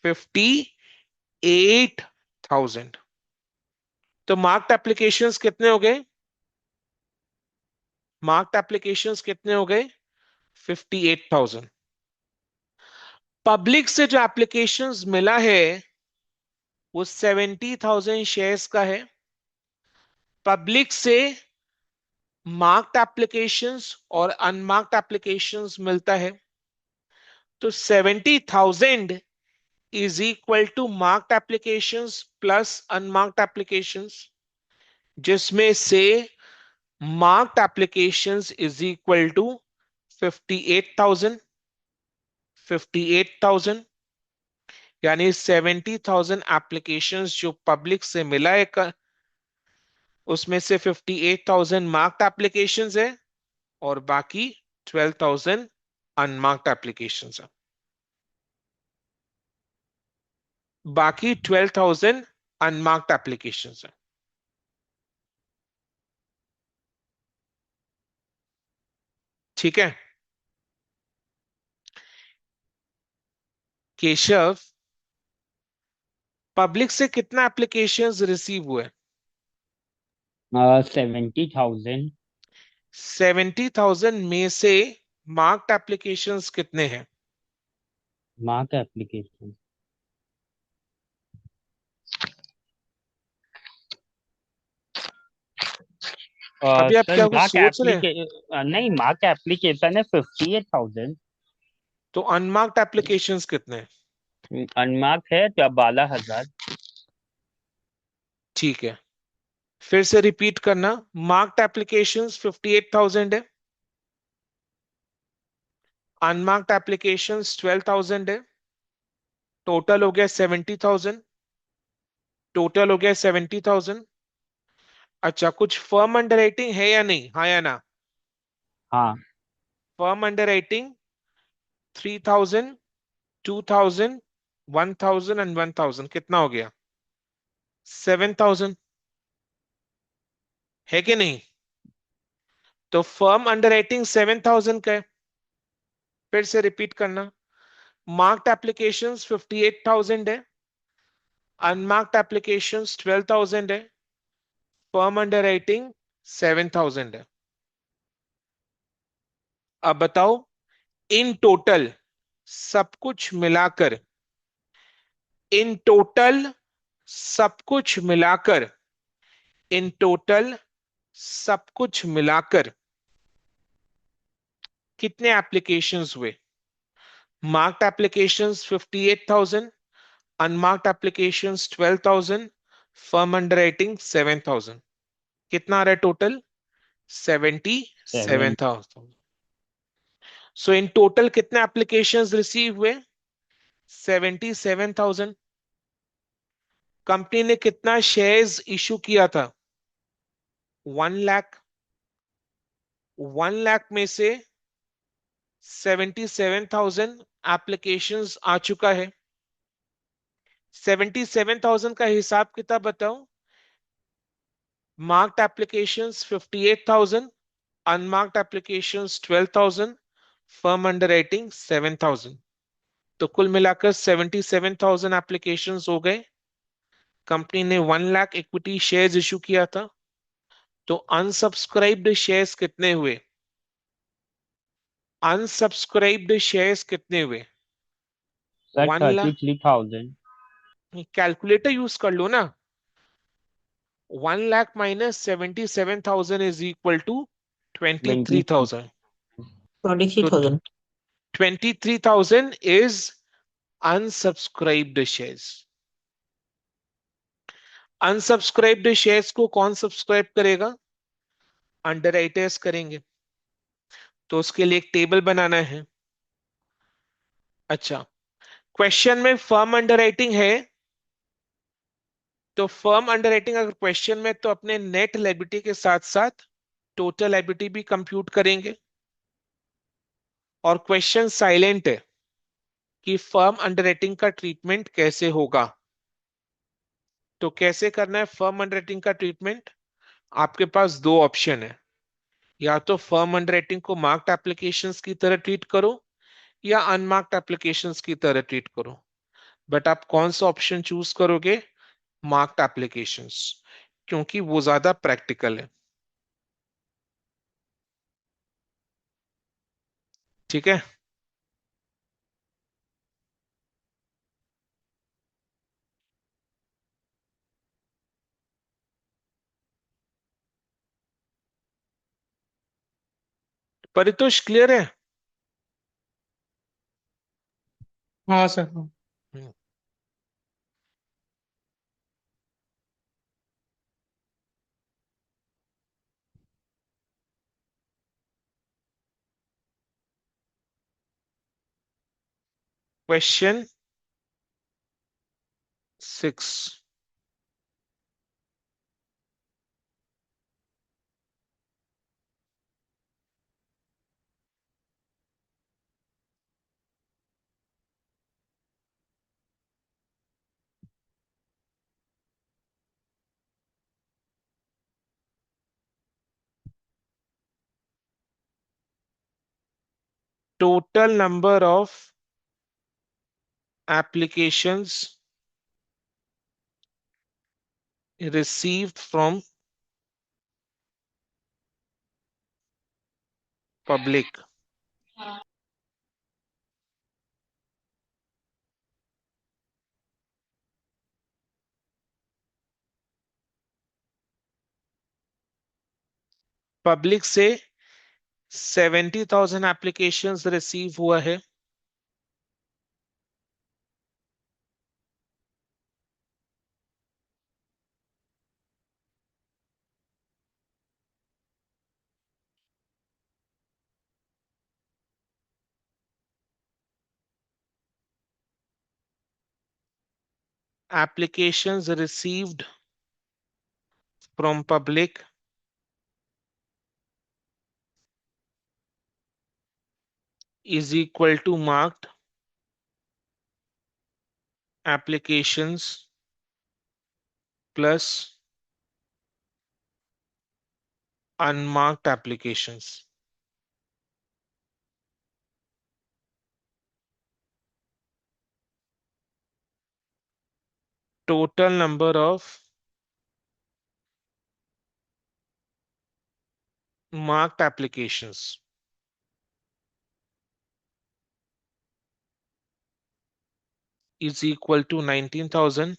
58,000। तो मार्क्ड एप्लीकेशंस कितने हो गए? मार्क्ड एप्लीकेशंस कितने हो गए? 58,000। पब्लिक से जो एप्लीकेशंस मिला है वो 70,000 शेयर्स का है। पब्लिक से मार्क्ड एप्लीकेशंस और अनमार्क्ड एप्लीकेशंस मिलता है, तो 70,000 is equal to marked applications plus unmarked applications, जिसमें से marked applications is equal to 58,000। 58,000 यानी 70,000 एप्लीकेशंस जो पब्लिक से मिला है, उसमें से 58,000 मार्क्ड एप्लीकेशंस है और बाकी 12,000 अनमार्क्ड एप्लीकेशंस है। बाकी 12,000 अनमार्क्ड एप्लीकेशंस है। ठीक है केशव, पब्लिक से कितना एप्लीकेशंस रिसीव हुए? 70,000। 70,000 में से मार्क्ड एप्लीकेशंस कितने हैं? मार्क एप्लीकेशन अभी आप सर क्या कुछ मार्क सोच रहे हैं? एप्लीके नहीं, मार्क एप्लीकेशन है 58,000। तो अनमार्क्ड एप्लीकेशंस कितने हैं? अनमार्क है तो 12,000। ठीक है, फिर से रिपीट करना। मार्क्ड एप्लीकेशंस 58,000 है, अनमार्क्ड एप्लीकेशंस 12,000 है, टोटल हो गया 70,000। टोटल हो गया 70,000। अच्छा, कुछ फर्म अंडर राइटिंग है या नहीं? हाँ या ना? हाँ। फर्म अंडर राइटिंग 3,000, 2,000, 1,000 एंड 1,000 कितना हो गया? 7,000 है कि नहीं? तो फर्म अंडर राइटिंग 7,000 का है। फिर से रिपीट करना। मार्क्ड एप्लीकेशंस 58,000 है, अनमार्क्ड एप्लीकेशंस 12,000 है, फर्म अंडर राइटिंग 7,000 है। अब बताओ, इन टोटल सब कुछ मिलाकर, इन टोटल सब कुछ मिलाकर, इन टोटल सब कुछ मिलाकर कितने एप्लीकेशंस हुए? Marked applications 58,000, unmarked applications 12,000, firm under writing 7,000। कितना आ रहा है टोटल? 7। 77,000। सो इन टोटल कितने एप्लीकेशंस रिसीव हुए? 77,000। कंपनी ने कितना शेयर्स इशू किया था? 1 लाख। 1 लाख में से 77,000 एप्लीकेशंस आ चुका है। 77,000 का हिसाब किताब बताओ। Marked applications 58,000, unmarked applications 12,000, firm under writing 7,000। तो कुल मिलाकर 77,000 एप्लीकेशंस हो गए। कंपनी ने 1 लाख इक्विटी शेयर्स इशू किया था। तो अनसब्सक्राइब्ड शेयर्स कितने हुए? अनसब्सक्राइब्ड शेयर्स कितने हुए? सर 1 लाख। 33,000। कैलकुलेटर यूज कर लो ना। 1 lakh minus 77,000 is equal to twenty three 23। Thousand 23,000. 23,000 is unsubscribed shares. Unsubscribed shares को कौन सब्सक्राइब करेगा? अंडरराइटर्स करेंगे। तो उसके लिए एक टेबल बनाना है। अच्छा, क्वेश्चन में फर्म अंडरराइटिंग है, तो फर्म अंडरराइटिंग अगर क्वेश्चन में, तो अपने नेट लायबिलिटी के साथ साथ टोटल लायबिलिटी भी कंप्यूट करेंगे। और क्वेश्चन साइलेंट है कि फर्म अंडरराइटिंग का ट्रीटमेंट कैसे होगा। तो कैसे करना है फर्म अंडरराइटिंग का ट्रीटमेंट? आपके पास दो ऑप्शन है। या तो फर्म अंडरराइटिंग को मार्क्ड एप्लीकेशंस की तरह ट्रीट करो, या अनमार्क्ड एप्लीकेशंस की तरह ट्रीट करो। बट आप कौन सा ऑप्शन चूज करोगे? मार्क्ड एप्लीकेशंस, क्योंकि वो ज्यादा प्रैक्टिकल है। ठीक है। परितोष क्लियर है? हाँ sir. Question 6। Total number of applications received from public. Public से 70,000 एप्लीकेशंस रिसीव हुआ है। Applications received from public is equal to marked applications plus unmarked applications. Total number of marked applications is equal to 19,000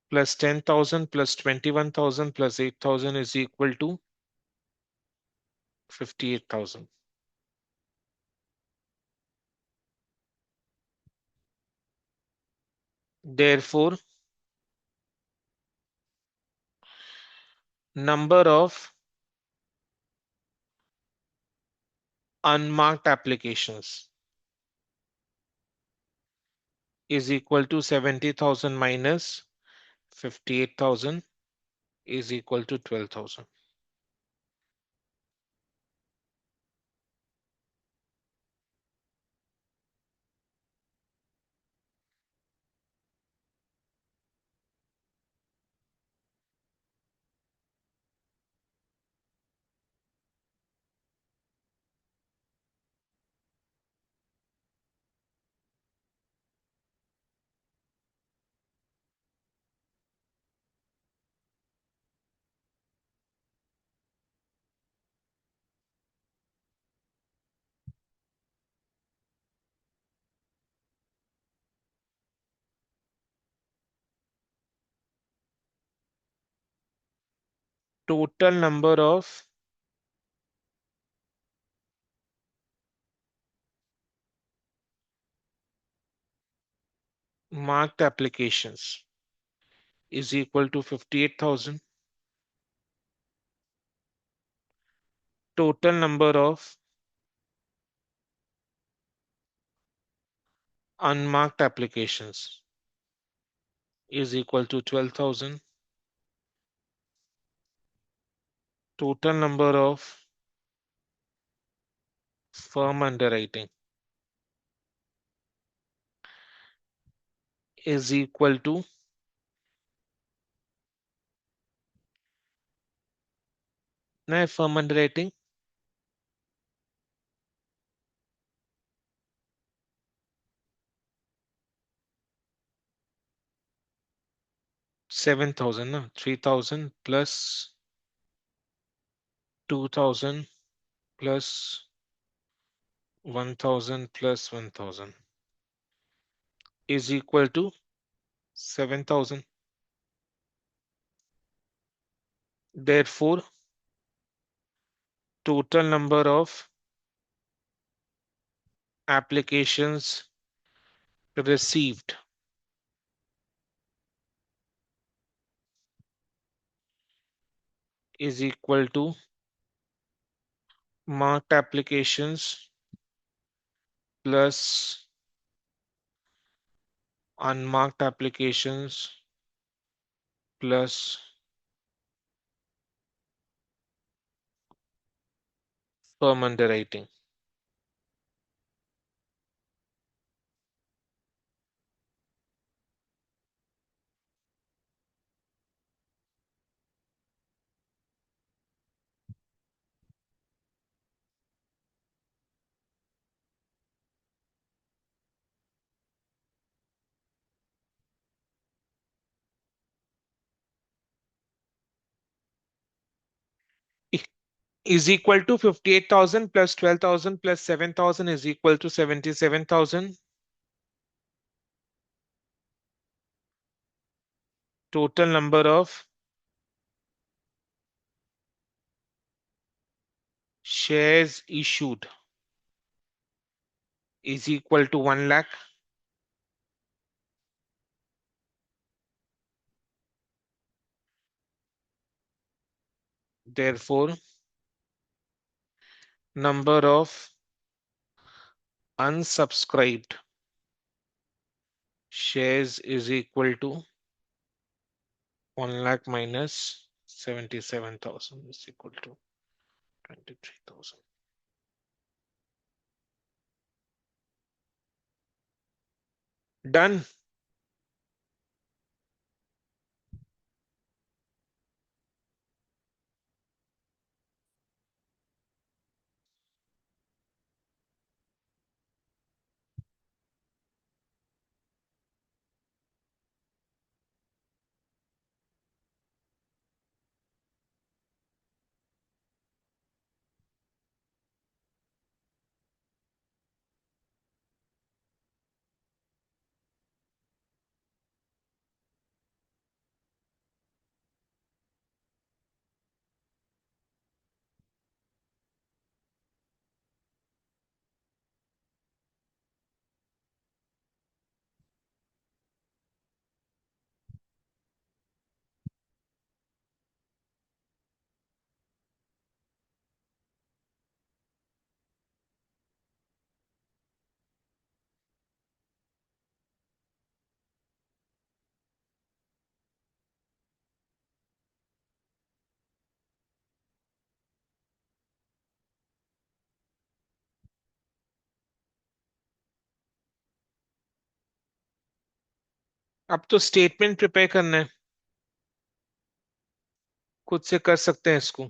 plus 10,000 plus 21,000 plus 8,000 is equal to 58,000. Therefore, number of unmarked applications is equal to 70,000 minus 58,000 is equal to 12,000. total number of marked applications is equal to 58,000. Total number of unmarked applications is equal to 12,000. Total number of firm underwriting is equal to firm underwriting 7,000 na 3,000 plus 2,000 plus 1,000 plus 1,000 is equal to 7,000. Therefore, total number of applications received is equal to marked applications plus unmarked applications plus firm underwriting. Is equal to 58,000 plus 12,000 plus 7,000 is equal to 77,000. Total number of shares issued is equal to 1 lakh. Therefore, number of unsubscribed shares is equal to 1 lakh minus 77,000 is equal to 23,000. Done. अब तो statement prepare करना है, खुद से कर सकते हैं इसको।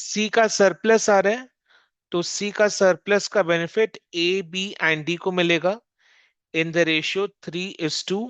सी का सरप्लस आ रहा है, तो सी का सरप्लस का benefit A B and D को मिलेगा in the ratio 3:2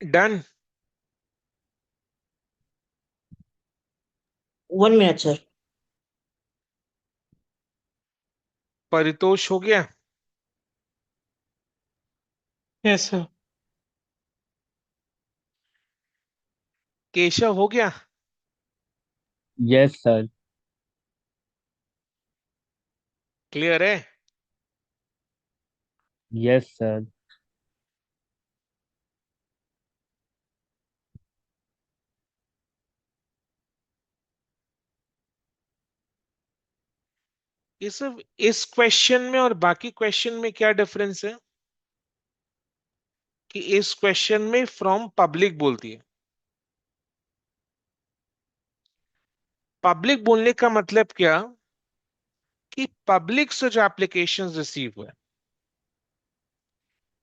done. 1 minute, sir. Paritosh हो गया? Yes sir. केशव हो गया? Yes sir. क्लियर है? Yes sir. इस क्वेश्चन में और बाकी क्वेश्चन में क्या डिफरेंस है कि इस क्वेश्चन में फ्रॉम पब्लिक बोलती है। पब्लिक बोलने का मतलब क्या कि पब्लिक से जो एप्लीकेशन रिसीव हुए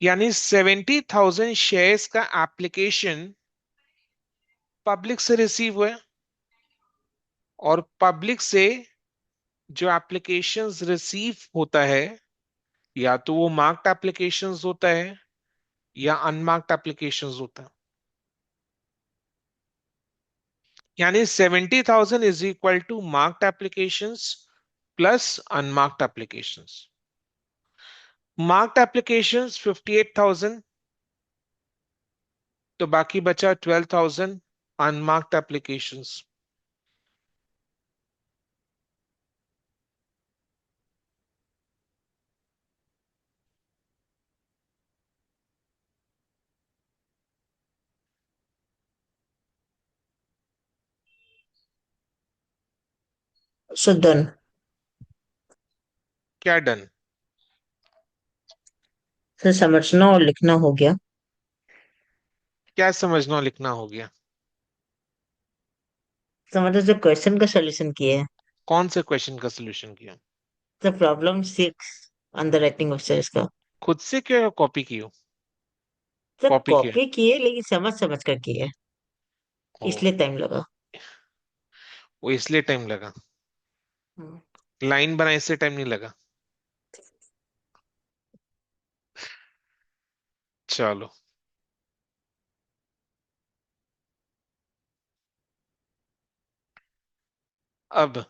यानी 70,000 शेयर्स का एप्लीकेशन पब्लिक से रिसीव हुआ है, और पब्लिक से जो एप्लीकेशंस रिसीव होता है, या तो वो मार्क्ड एप्लीकेशंस होता है या अनमार्क्ड एप्लीकेशंस होता है। यानी 70,000 is equal to marked applications plus unmarked applications. Marked applications 58,000, तो बाकी बचा 12,000 अनमार्क्ड एप्लीकेशंस। So done. क्या डन? सर समझना और लिखना हो गया। क्या समझना और लिखना हो गया? तो मतलब जो क्वेश्चन का सोल्यूशन किए हैं। कौन से क्वेश्चन का सोल्यूशन किया? तो problem 6 under writing of shares का। खुद से किया या कॉपी की हो? सर कॉपी किया? कॉपी किए लेकिन समझ समझ कर किए, ओ, इसलिए टाइम लगा। वो इसलिए टाइम लगा। हम्म। लाइन बनाने से टाइम नहीं लगा। चलो, अब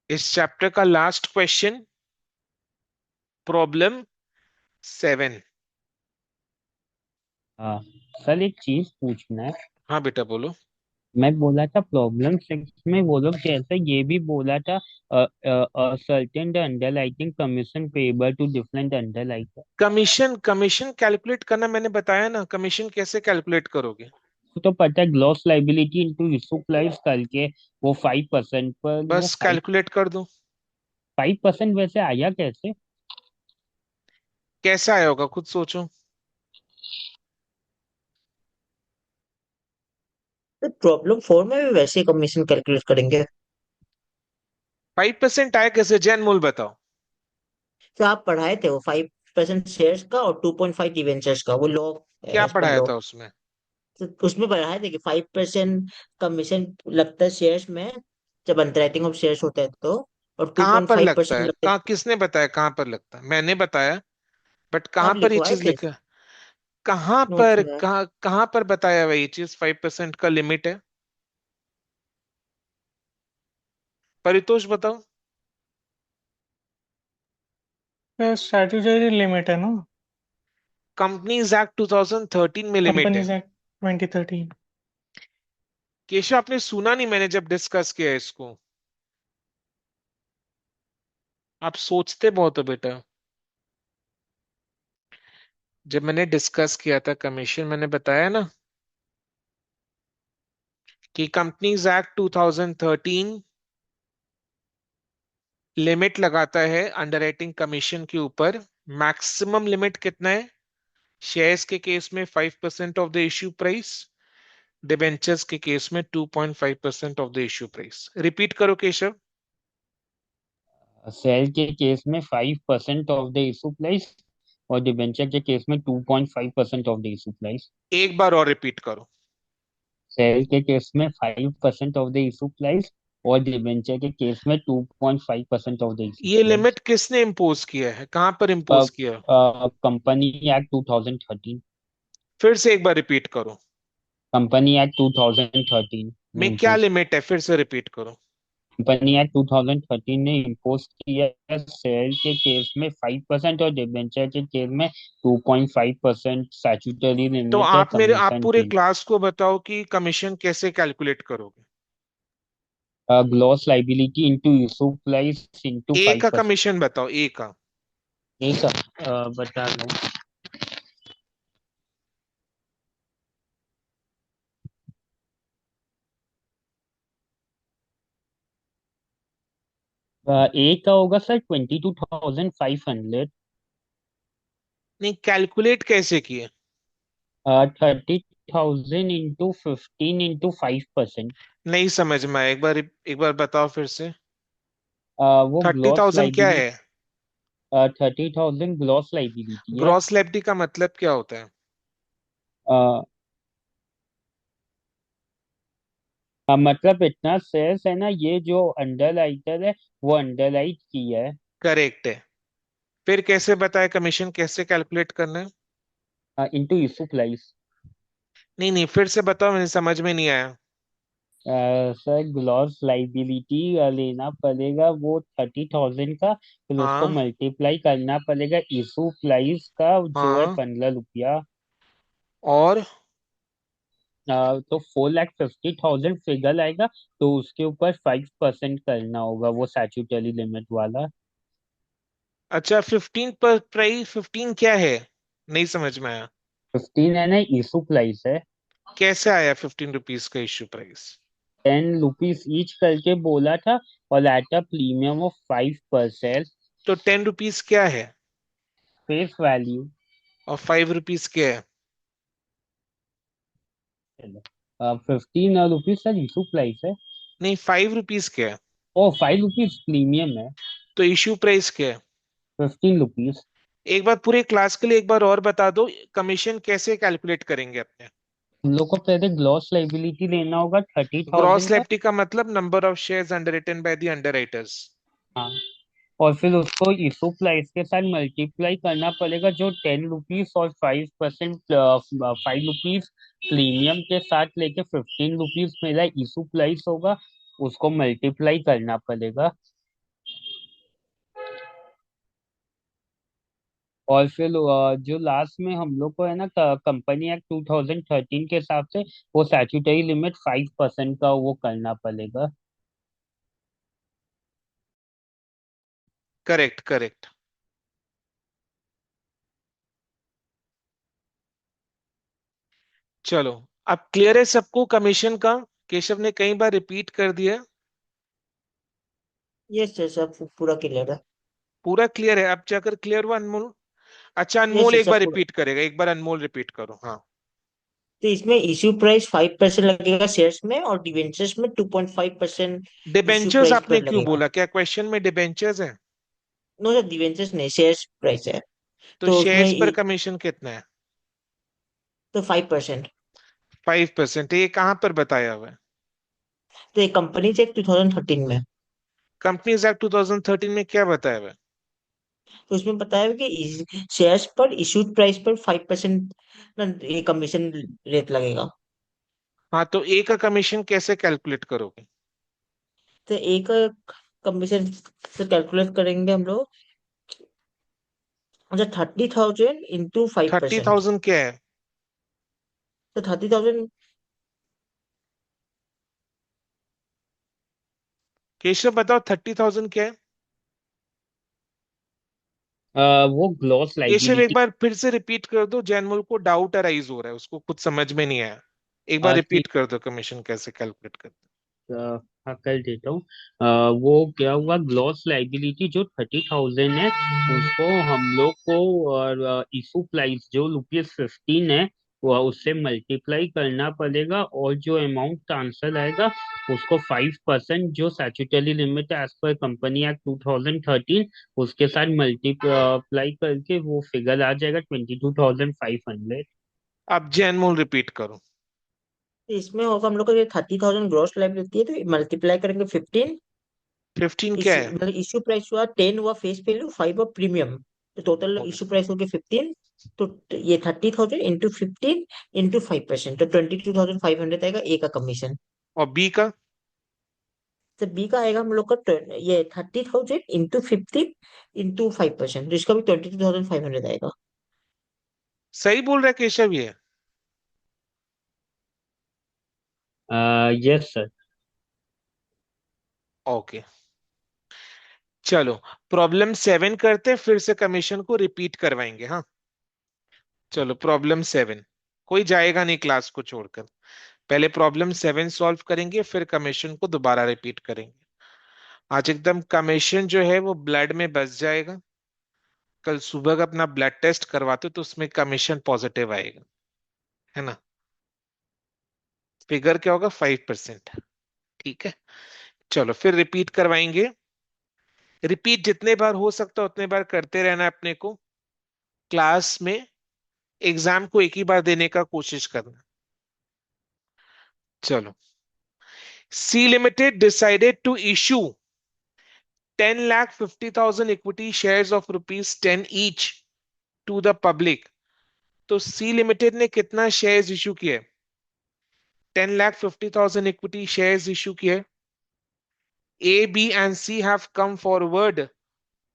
इस चैप्टर का लास्ट क्वेश्चन, प्रॉब्लम 7। हाँ सर, एक चीज पूछना है। हाँ बेटा, बोलो। मैं बोला था प्रॉब्लम 6 में वो लोग जैसे ये भी बोला था, certain the underwriting commission payable to different underwriter. Commission, commission calculate करना मैंने बताया ना। कमीशन कैसे कैलकुलेट करोगे? तो पता है gloss liability into Yusuf life करके वो 5%, पर वो बस कैलकुलेट कर दो। 5% वैसे आया कैसे? कैसा आया होगा, खुद सोचो। तो प्रॉब्लम 4 में भी वैसे ही कमीशन कैलकुलेट करेंगे। 5% आया कैसे, जैन मूल बताओ। तो आप पढ़ाए थे वो 5% शेयर्स का और 2.5 डिवेंचर्स का, वो लॉ क्या एज पर पढ़ाया लॉ। था उसमें? तो उसमें पढ़ाए थे कि 5% कमीशन लगता है शेयर्स में जब अंडरराइटिंग ऑफ शेयर्स होता है तो, और कहाँ पर लगता 2.5% है? लगता है। कहाँ, किसने बताया कहाँ पर लगता है? मैंने बताया, बट कहाँ आप पर ये लिखवाए चीज थे लिखा? कहाँ नोट्स पर, में। कहाँ पर बताया हुआ ये चीज 5% का लिमिट है? परितोष बताओ। स्टैट्यूटरी लिमिट है ना। कंपनीज एक्ट 2013 में लिमिट है। Companies act 2013। केशव, आपने सुना नहीं मैंने जब डिस्कस किया इसको? आप सोचते बहुत हो बेटा। जब मैंने डिस्कस किया था कमीशन, मैंने बताया ना कि कंपनीज एक्ट 2013 लिमिट लगाता है अंडरराइटिंग कमीशन के ऊपर। मैक्सिमम लिमिट कितना है? शेयर्स के केस में 5% of the issue price, debentures के केस में 2.5% of the issue price. Repeat करो केशव। शेयर के केस में 5% ऑफ द इशू प्राइस, और डिबेंचर के केस में 2.5% ऑफ द इशू प्राइस। एक बार और रिपीट करो। शेयर के केस में 5% ऑफ द इशू प्राइस, और डिबेंचर के केस में 2.5% ऑफ द इशू ये प्राइस। लिमिट किसने इम्पोज किया है, कहां पर इम्पोज किया है? Company act 2013। फिर से एक बार रिपीट करो। कंपनी एक्ट 2013 ने में क्या इम्पोज लिमिट है, फिर से रिपीट करो। कंपनी एक्ट 2013 ने इम्पोज किया है शेयर के केस में 5%, और डिबेंचर के केस में 2.5% स्टैट्यूटरी तो लिमिट है आप कमीशन पूरे के क्लास को बताओ कि कमीशन कैसे कैलकुलेट करोगे। लिए। Gross liability into issue price into A five का परसेंट कमीशन बताओ, ए का। एक बता दो। एक का होगा सर 22,500। नहीं, कैलकुलेट कैसे किए? 30,000 इंटू 15 इंटू 5%। नहीं समझ में आया, एक बार बताओ फिर से। वो थर्टी ग्लॉस थाउजेंड क्या लाइबिलिटी है? 30,000 ग्लॉस लाइबिलिटी है। ग्रॉस लायबिलिटी का मतलब क्या होता है? अ, मतलब इतना शेयर्स है ना, ये जो अंडर राइटर है वो अंडर राइट की है। करेक्ट है। फिर कैसे बताए कमीशन कैसे कैलकुलेट करना है? Into issue price. नहीं नहीं, फिर से बताओ, मुझे समझ में नहीं आया। सर ग्लॉस लाइबिलिटी लेना पड़ेगा वो 30,000 का, फिर उसको हाँ मल्टीप्लाई करना पड़ेगा इशू प्राइस का जो है हाँ। 15 रुपया। और तो 4,50,000 फिगर आएगा, तो उसके ऊपर 5% करना होगा वो स्टैट्यूटरी लिमिट वाला। अच्छा, 15 पर प्राइस 15 क्या है? नहीं समझ में आया। 15 है ना, इशू प्राइस है। कैसे आया 15 रुपीज का इश्यू प्राइस? 10 रुपीज ईच करके बोला था, और एट अ प्रीमियम ऑफ 5%। तो 10 रुपीज क्या है? Face value. और 5 रुपीज क्या है? 15 रुपीज सर इशू प्राइस है। नहीं, 5 रुपीज क्या है? ओ 5 रुपीज प्रीमियम है। तो इश्यू प्राइस क्या है? 15 रुपीज। एक बार पूरे क्लास के लिए एक बार और बता दो, कमीशन कैसे कैलकुलेट करेंगे अपने? हम लोग को पहले ग्लॉस लाइबिलिटी लेना होगा थर्टी ग्रॉस थाउजेंड का। लायबिलिटी का मतलब number of shares underwritten by the underwriters. हाँ, और फिर उसको इशू प्राइस के साथ मल्टीप्लाई करना पड़ेगा, जो 10 रुपीज और 5%, 5 रुपीज प्रीमियम के साथ लेके 15 रुपीज मेरा इशू प्राइस होगा, उसको मल्टीप्लाई करना पड़ेगा। और फिर जो लास्ट में हम लोग को है ना, कंपनी एक्ट 2013 के हिसाब से वो स्टैट्यूटरी लिमिट 5% का वो करना पड़ेगा। Correct correct. चलो, अब क्लियर है सबको कमीशन का? केशव ने कई बार रिपीट कर दिया। यस सर, सब पूरा क्लियर है। पूरा क्लियर है? अब जाकर क्लियर हुआ अनमोल? अच्छा, यस अनमोल सर, एक बार सब पूरा। रिपीट करेगा, एक बार अनमोल रिपीट करो, हाँ। तो इसमें इश्यू प्राइस 5% लगेगा शेयर्स में, और डिवेंचर्स में 2.5% इश्यू डिबेंचर्स प्राइस आपने पर क्यों लगेगा। बोला? क्या क्वेश्चन में डिबेंचर्स है? नो सर, डिवेंचर्स नहीं, शेयर्स प्राइस है। तो तो उसमें शेयर्स पर कमीशन कितना है? तो 5%। 5%? ये कहाँ पर बताया हुआ है? तो ये कंपनी चेक 2013 में। कंपनीज एक्ट 2013 में क्या बताया हुआ है? तो उसमें बताया है कि शेयर्स पर इशूड प्राइस पर 5% ये कमीशन रेट लगेगा। हाँ, तो ए का कमीशन कैसे कैलकुलेट करोगे? तो एक कमीशन से कैलकुलेट करेंगे हम लोग। अच्छा, 30,000 into five thirty percent thousand क्या है? तो 30,000। केशव बताओ, 30,000 क्या है? वो ग्लॉस केशव एक लाइबिलिटी। बार फिर से रिपीट कर दो, जैनमोल को डाउट अराइज हो रहा है, उसको कुछ समझ में नहीं आया। एक बार रिपीट कर दो, कमीशन कैसे कैलकुलेट करते हाँ कर देता हूँ। वो क्या हुआ, ग्लॉस लाइबिलिटी जो 30,000 है उसको हम लोग को, और इशू प्राइस जो रुपीज 15 है वो उससे मल्टीप्लाई करना पड़ेगा, और जो अमाउंट आंसर आएगा उसको 5% जो स्टैट्यूटरी लिमिट है एज पर कंपनी एक्ट 2013 उसके साथ मल्टीप्लाई करके वो फिगर आ जाएगा 22,500। अब जैनमोल रिपीट करो। तो इसमें होगा हम लोग का, ये 30,000 ग्रॉस लायबिलिटी है, तो मल्टीप्लाई करेंगे 15। 15 क्या इशू है? मतलब इशू प्राइस हुआ 10, हुआ फेस वैल्यू 5 और प्रीमियम। तो टोटल ओके। इशू प्राइस हो गया 15। तो ये 30,000 इंटू 15 इंटू 5%, तो 22,500 आएगा ए का कमीशन। और बी का? तो बी का आएगा हम लोग का ये 30,000 इंटू 15 इंटू 5%, तो इसका भी 22,500 आएगा। सही बोल रहा है केशव ये? Yes sir. ओके। चलो, प्रॉब्लम 7 करते, फिर से कमीशन को रिपीट करवाएंगे, हाँ। चलो, प्रॉब्लम 7। कोई जाएगा नहीं क्लास को छोड़कर। पहले प्रॉब्लम 7 सॉल्व करेंगे, फिर कमीशन को दोबारा रिपीट करेंगे। आज एकदम कमीशन जो है वो ब्लड में बस जाएगा। कल सुबह का अपना ब्लड टेस्ट करवाते तो उसमें कमीशन पॉजिटिव आएगा, है ना? फिगर क्या होगा? 5%। ठीक है। चलो फिर रिपीट करवाएंगे। रिपीट जितने बार हो सकता है उतने बार करते रहना है अपने को क्लास में। एग्जाम को एक ही बार देने का कोशिश करना। चलो। C limited decided to issue 10,50,000 equity shares of ₹10 each to the public. तो सी लिमिटेड ने कितना शेयर्स इशू किए? 10,50,000 इक्विटी शेयर्स इशू किए। A, B, and C have come forward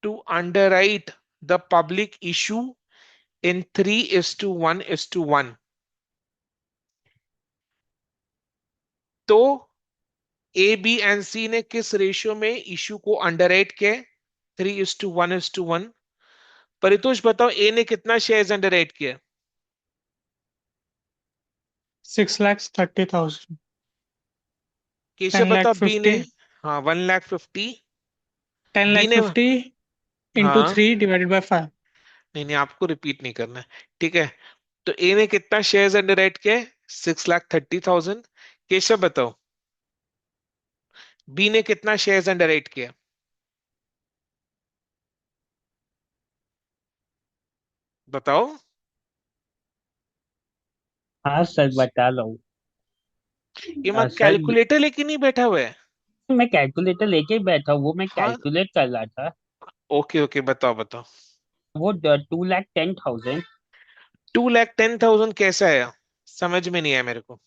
to underwrite the public issue in 3:1:1। तो ए B and सी ने किस ratio में issue को अंडरराइट किया? 3:1:1। परितोष बताओ, ए ने कितना शेयर्स अंडरराइट किया? 6,30,000। केशव टेन बताओ, लैख बी ने? फिफ्टी हाँ, 1,50,000। टेन बी लैख ने? फिफ्टी इंटू हाँ, 3 / 5। नहीं नहीं, आपको रिपीट नहीं करना है। ठीक है। तो ए ने कितना शेयर्स अंडरराइट किया? 6,30,000। केशव बताओ, बी ने कितना शेयर्स अंडरराइट किया? बताओ। हाँ सर, बता रहा हूँ। ये माँ सर, कैलकुलेटर लेके नहीं बैठा हुआ है? मैं कैलकुलेटर लेके ही बैठा हूँ, वो मैं हाँ। कैलकुलेट कर रहा था। ओके ओके, बताओ बताओ। वो 2,10,000। 2,10,000 कैसा है? समझ में नहीं आया मेरे को।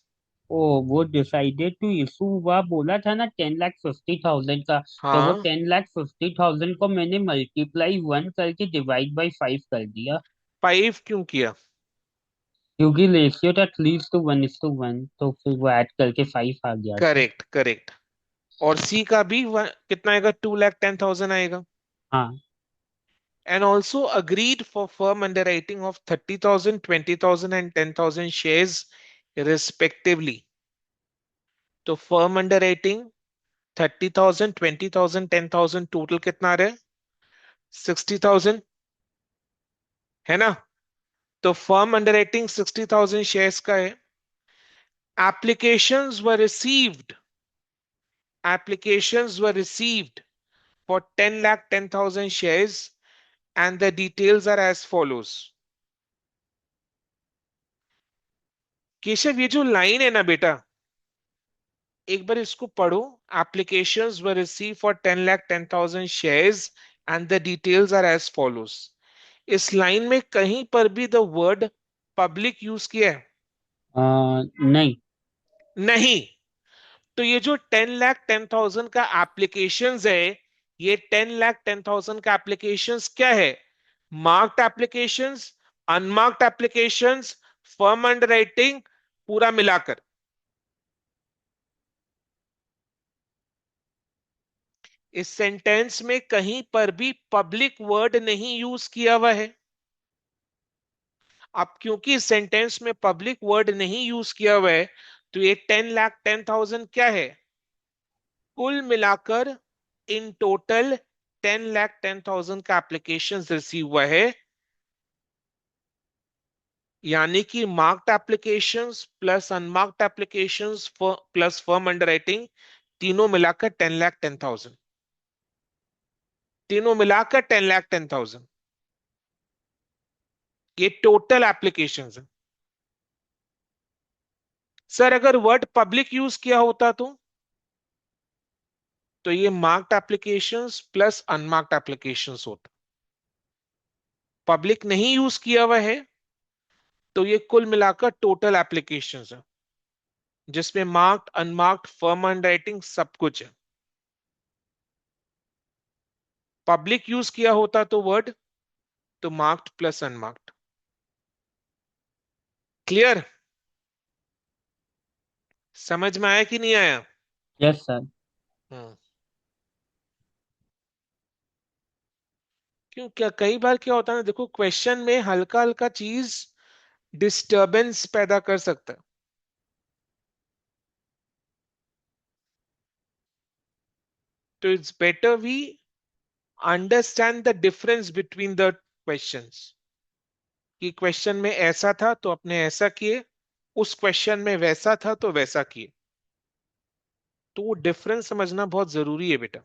ओ, वो डिसाइडेड टू इशू हुआ बोला था ना 10,50,000 का। तो वो हाँ। 10,50,000 को मैंने मल्टीप्लाई 1 करके डिवाइड बाई 5 कर दिया। 5 क्यों किया? क्योंकि रेशियो था 3:1:1, तो फिर वो ऐड करके 5 आ गया था। Correct correct. और सी का भी कितना आएगा? 2,10,000 आएगा। हाँ। And also agreed for firm underwriting of 30,000, 20,000 and 10,000 shares respectively। तो firm underwriting 30,000, 20,000, 10,000, टोटल कितना आ रहा है? 60,000, है ना? तो firm underwriting 60,000 शेयर्स का है। Applications were received. Applications were received for 10,10,000 shares, and the details are as follows। Keshav, ये जो लाइन है ना बेटा, एक बार इसको पढ़ो। Applications were received for 10,10,000 shares and the details are as follows। इस लाइन में कहीं पर भी द वर्ड पब्लिक यूज किया है? नहीं। नहीं। तो ये जो 10,10,000 का एप्लीकेशंस है, ये 10,10,000 का एप्लीकेशंस क्या है? Marked applications, unmarked applications, firm underwriting, पूरा मिलाकर। इस सेंटेंस में कहीं पर भी पब्लिक वर्ड नहीं यूज किया हुआ है। अब क्योंकि इस सेंटेंस में पब्लिक वर्ड नहीं यूज किया हुआ है, तो ये 10,10,000 क्या है? कुल मिलाकर इन टोटल 10,10,000 का एप्लीकेशन रिसीव हुआ है। यानी कि marked applications plus unmarked applications plus firm underwriting, तीनों मिलाकर 10,10,000। तीनों मिलाकर 10,10,000, ये टोटल एप्लीकेशंस है। सर, अगर वर्ड पब्लिक यूज किया होता तो ये marked applications plus unmarked applications होता। पब्लिक नहीं यूज किया हुआ है, तो ये कुल मिलाकर टोटल एप्लीकेशंस है, जिसमें मार्क्ड, अनमार्क्ड, फर्म अंडरराइटिंग सब कुछ है। पब्लिक यूज किया होता तो वर्ड, तो मार्क्ड प्लस अनमार्क्ड। क्लियर? समझ में आया कि नहीं आया? Yes sir. हम्म। क्यों, क्या कई बार क्या होता है ना, देखो क्वेश्चन में हल्का हल्का चीज डिस्टरबेंस पैदा कर सकता है। तो it's better we understand the difference between the questions. कि क्वेश्चन में ऐसा था तो आपने ऐसा किए, उस क्वेश्चन में वैसा था तो वैसा किए। तो वो डिफरेंस समझना बहुत जरूरी है बेटा।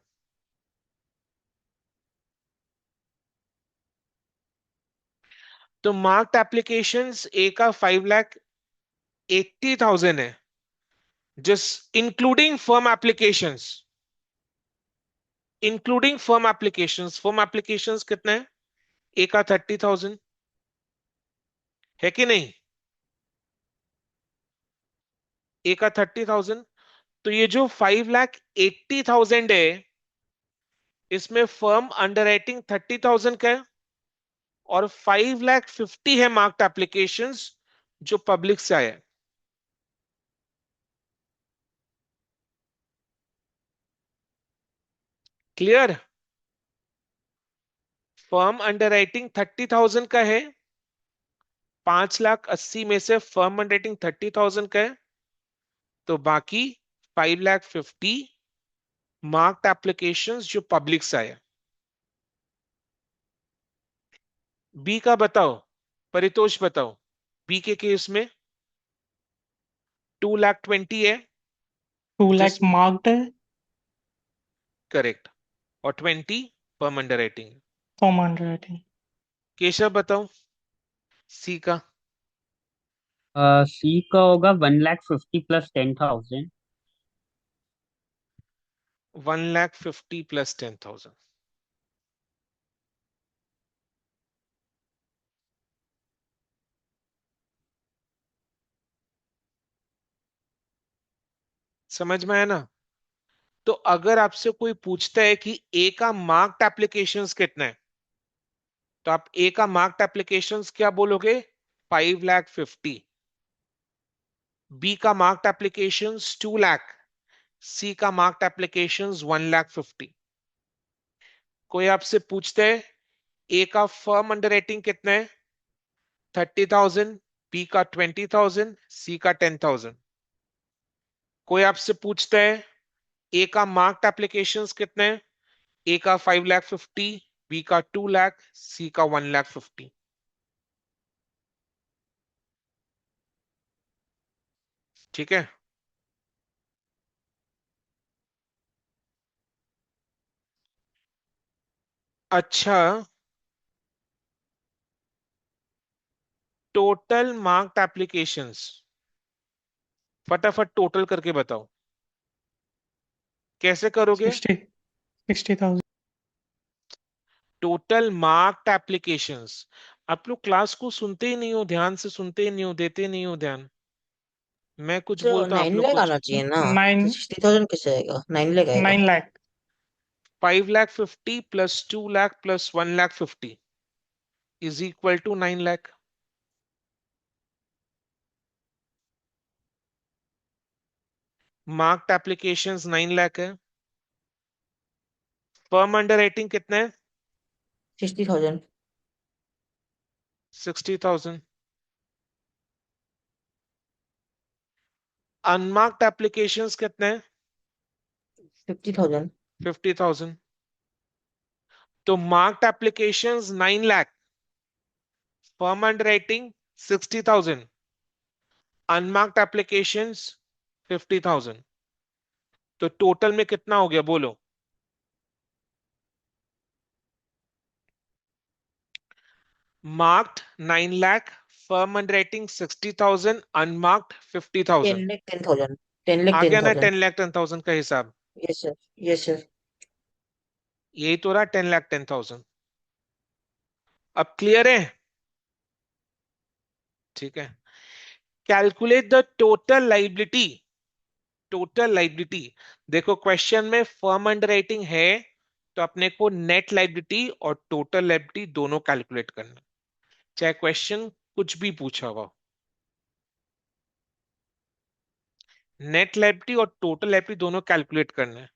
तो मार्क्ड एप्लीकेशंस ए का 5,80,000 है, just including firm applications. Firm applications कितने हैं? ए का 30,000 है कि नहीं? ए का 30,000। तो ये जो 5,80,000 है, इसमें फर्म अंडरराइटिंग 30,000 का है और 5,50,000 है मार्क्ड एप्लीकेशंस जो पब्लिक से आया है। क्लियर? फर्म अंडरराइटिंग 30,000 का है, 5,80,000 में से फर्म अंडरराइटिंग 30,000 का है, तो बाकी 5,50,000 मार्क्ड एप्लीकेशंस जो पब्लिक से आया। बी का बताओ, परितोष बताओ। बी के केस में 2,20,000 है, 2 जिस lakh marked है करेक्ट, और 20 firm underwriting. from underwriting. Keshav बताओ सी का। सी का होगा 1,50,000 प्लस 10,000। 1,50,000 प्लस 10,000। समझ में आया ना? तो अगर आपसे कोई पूछता है कि ए का मार्क्ड एप्लीकेशंस कितना है, तो आप ए का मार्क्ड एप्लीकेशंस क्या बोलोगे? 5,50,000। बी का मार्क्ड एप्लीकेशंस 2,00,000। सी का मार्क्ड एप्लीकेशंस 1,50,000। कोई आपसे पूछता है ए का फर्म अंडर रेटिंग कितना है? 30,000। बी का 20,000। सी का 10,000। कोई आपसे पूछता है ए का मार्क्ड एप्लीकेशंस कितने हैं? ए का 5,50,000। बी का 2,00,000। सी का 1,50,000। ठीक है। अच्छा, टोटल मार्क्ड एप्लीकेशंस फटाफट टोटल करके बताओ, कैसे करोगे? 60,000. Total marked applications. आप लोग क्लास को सुनते ही नहीं हो, ध्यान से सुनते ही नहीं हो, देते नहीं हो ध्यान। मैं कुछ तो बोलता हूँ आप 9 लोग लाख कुछ। आना चाहिए ना। तो 9 60,000 कैसे आएगा? 9 लाख आएगा। 9 lakh. 5,50,000 plus 2,00,000 plus 1,50,000 is equal to 9,00,000। Marked applications 9,00,000 है। फर्म अंडर रेटिंग कितने हैं? 60,000। 60,000। अनमार्क्ड एप्लीकेशंस कितने हैं? 50,000। 50,000। तो marked applications 9,00,000, firm underwriting 60,000, unmarked applications 50,000। तो टोटल में कितना हो गया बोलो? Marked 9,00,000, firm underwriting 60,000, unmarked 10 50,000। Lakh 10,000। 10 lakh आ गया ना 10,000। 10,10,000 का हिसाब? Yes sir. Yes sir. यही तो रहा 10,10,000। अब क्लियर है? ठीक है। Calculate the total liability. Total liability, देखो क्वेश्चन में फर्म अंडर राइटिंग है, तो अपने को नेट लाइबिलिटी और टोटल लाइबिलिटी दोनों कैलकुलेट करना, चाहे क्वेश्चन कुछ भी पूछा हुआ। नेट लाइबिलिटी और टोटल लाइबिलिटी दोनों कैलकुलेट करना है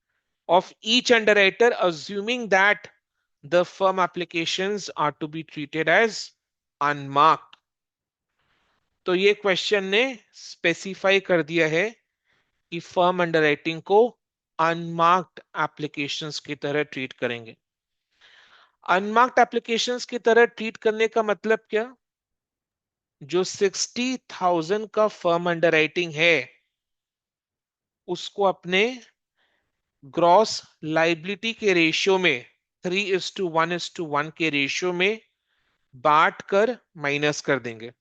of each underwriter assuming that the firm applications are to be treated as unmarked. तो ये क्वेश्चन ने स्पेसिफाई कर दिया है कि फर्म अंडरराइटिंग को अनमार्क्ड एप्लीकेशंस की तरह ट्रीट करेंगे। अनमार्क्ड एप्लीकेशंस की तरह ट्रीट करने का मतलब क्या? जो 60,000 का फर्म अंडरराइटिंग है, उसको अपने ग्रॉस लाइबिलिटी के रेशियो में 3:1:1 के रेशियो में बांट कर माइनस कर देंगे।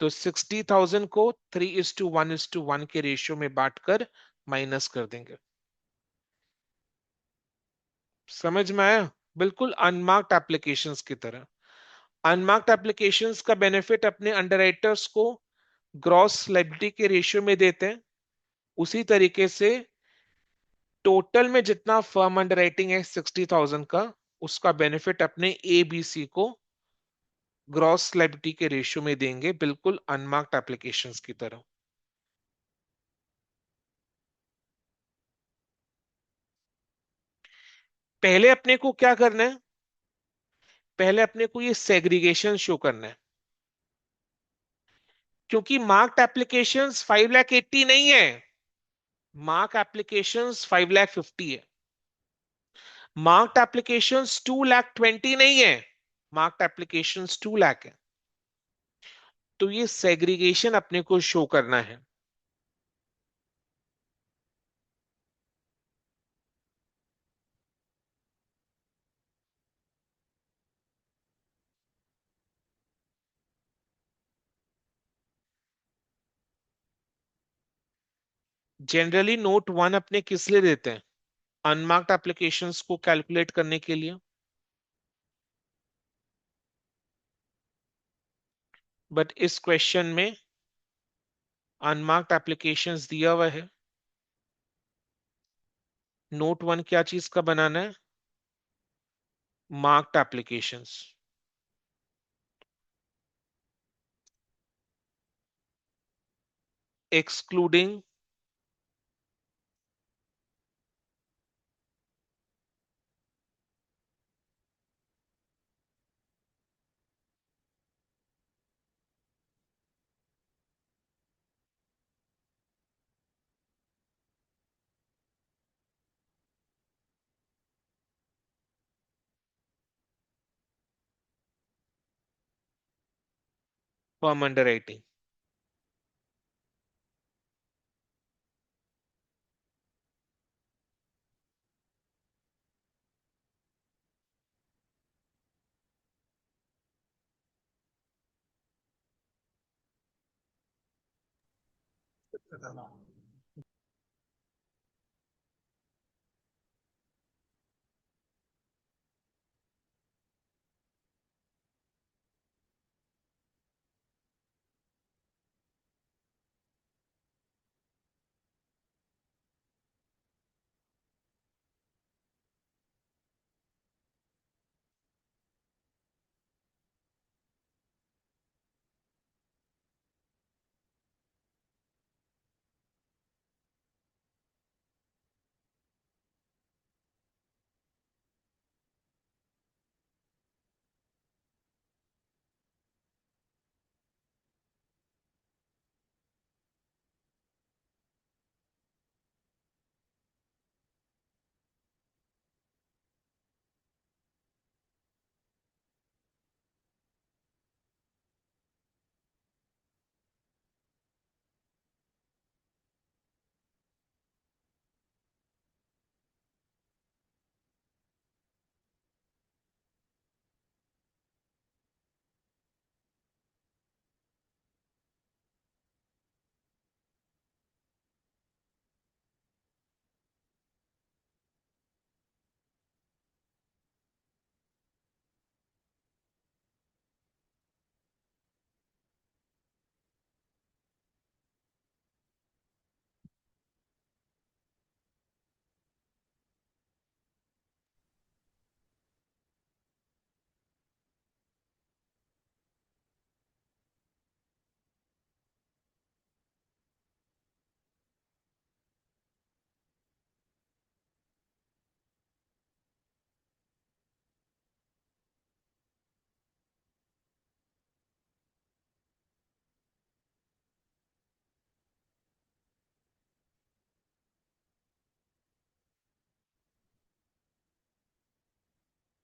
तो 60,000 को 3:1:1 के रेशियो में बांट कर माइनस कर देंगे। समझ में आया? बिल्कुल अनमार्क्ड एप्लीकेशंस की तरह। अनमार्क्ड एप्लीकेशंस का बेनिफिट अपने अंडरराइटर्स को ग्रॉस लायबिलिटी के रेशियो में देते हैं। उसी तरीके से टोटल में जितना फर्म अंडरराइटिंग है 60,000 का, उसका बेनिफिट अपने ए बी सी को ग्रॉस लायबिलिटी के रेशियो में देंगे, बिल्कुल अनमार्क्ड एप्लीकेशंस की तरह। पहले अपने को क्या करना है? पहले अपने को ये सेग्रीगेशन शो करना है, क्योंकि मार्क्ड एप्लीकेशंस 5,80,000 नहीं है, मार्क एप्लीकेशंस 5,50,000 है। मार्क्ड एप्लीकेशंस 2,20,000 नहीं है, मार्क्ड एप्लीकेशंस 2 लाख है। तो ये सेग्रीगेशन अपने को शो करना है। जनरली नोट 1 अपने किस लिए देते हैं? अनमार्क्ड एप्लीकेशंस को कैलकुलेट करने के लिए। बट इस क्वेश्चन में अनमार्क्ड एप्लीकेशंस दिया हुआ है। नोट 1 क्या चीज का बनाना है? Marked applications, excluding firm underwriting.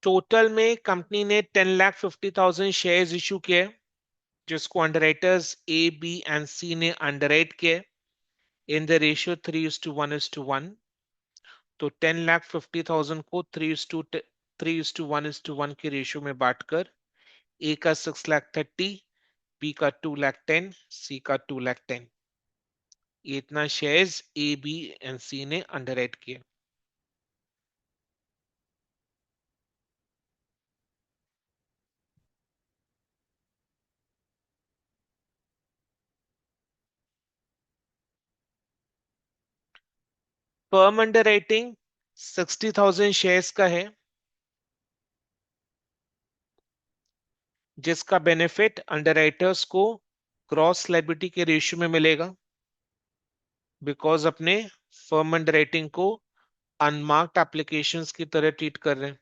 Total में कंपनी ने 10,50,000 शेयर्स इशू किए, जिसको अंडरराइटर्स ए बी एंड सी ने अंडरराइट किए इन द रेशियो 3:1:1। तो 10,50,000 को 3:1:1 के रेशियो में बांटकर ए का 6,30,000, बी का 2,10,000, सी का 2,10,000। ये इतना शेयर्स ए, बी एंड सी ने अंडरराइट किया। फर्म अंडरराइटिंग 60,000 शेयर्स का है, जिसका बेनिफिट अंडरराइटर्स को क्रॉस लायबिलिटी के रेशियो में मिलेगा, बिकॉज अपने फर्म अंडरराइटिंग को अनमार्क्ड एप्लीकेशंस की तरह ट्रीट कर रहे हैं।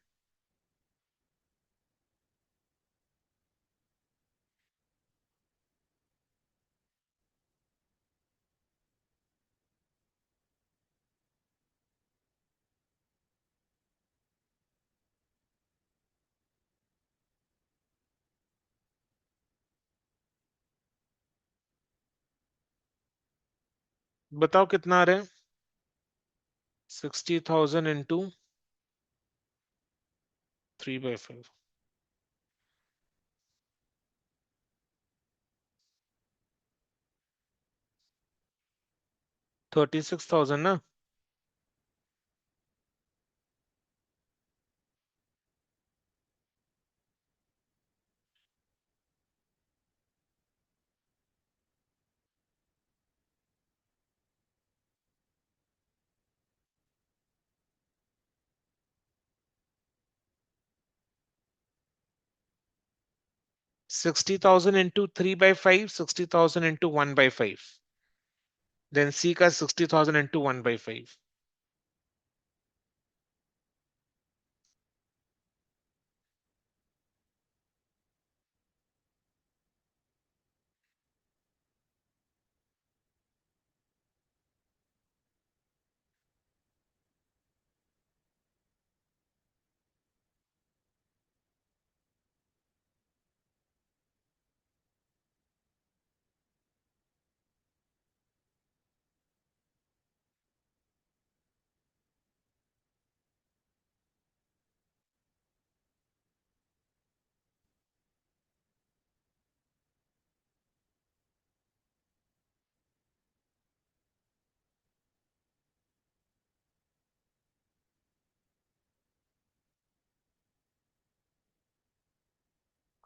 बताओ कितना आ रहा है? 60,000 इंटू 3/5, 36,000 ना। 60,000 इंटू 3/5, 60,000 इंटू 1/5, देन सी का 60,000 इंटू 1/5।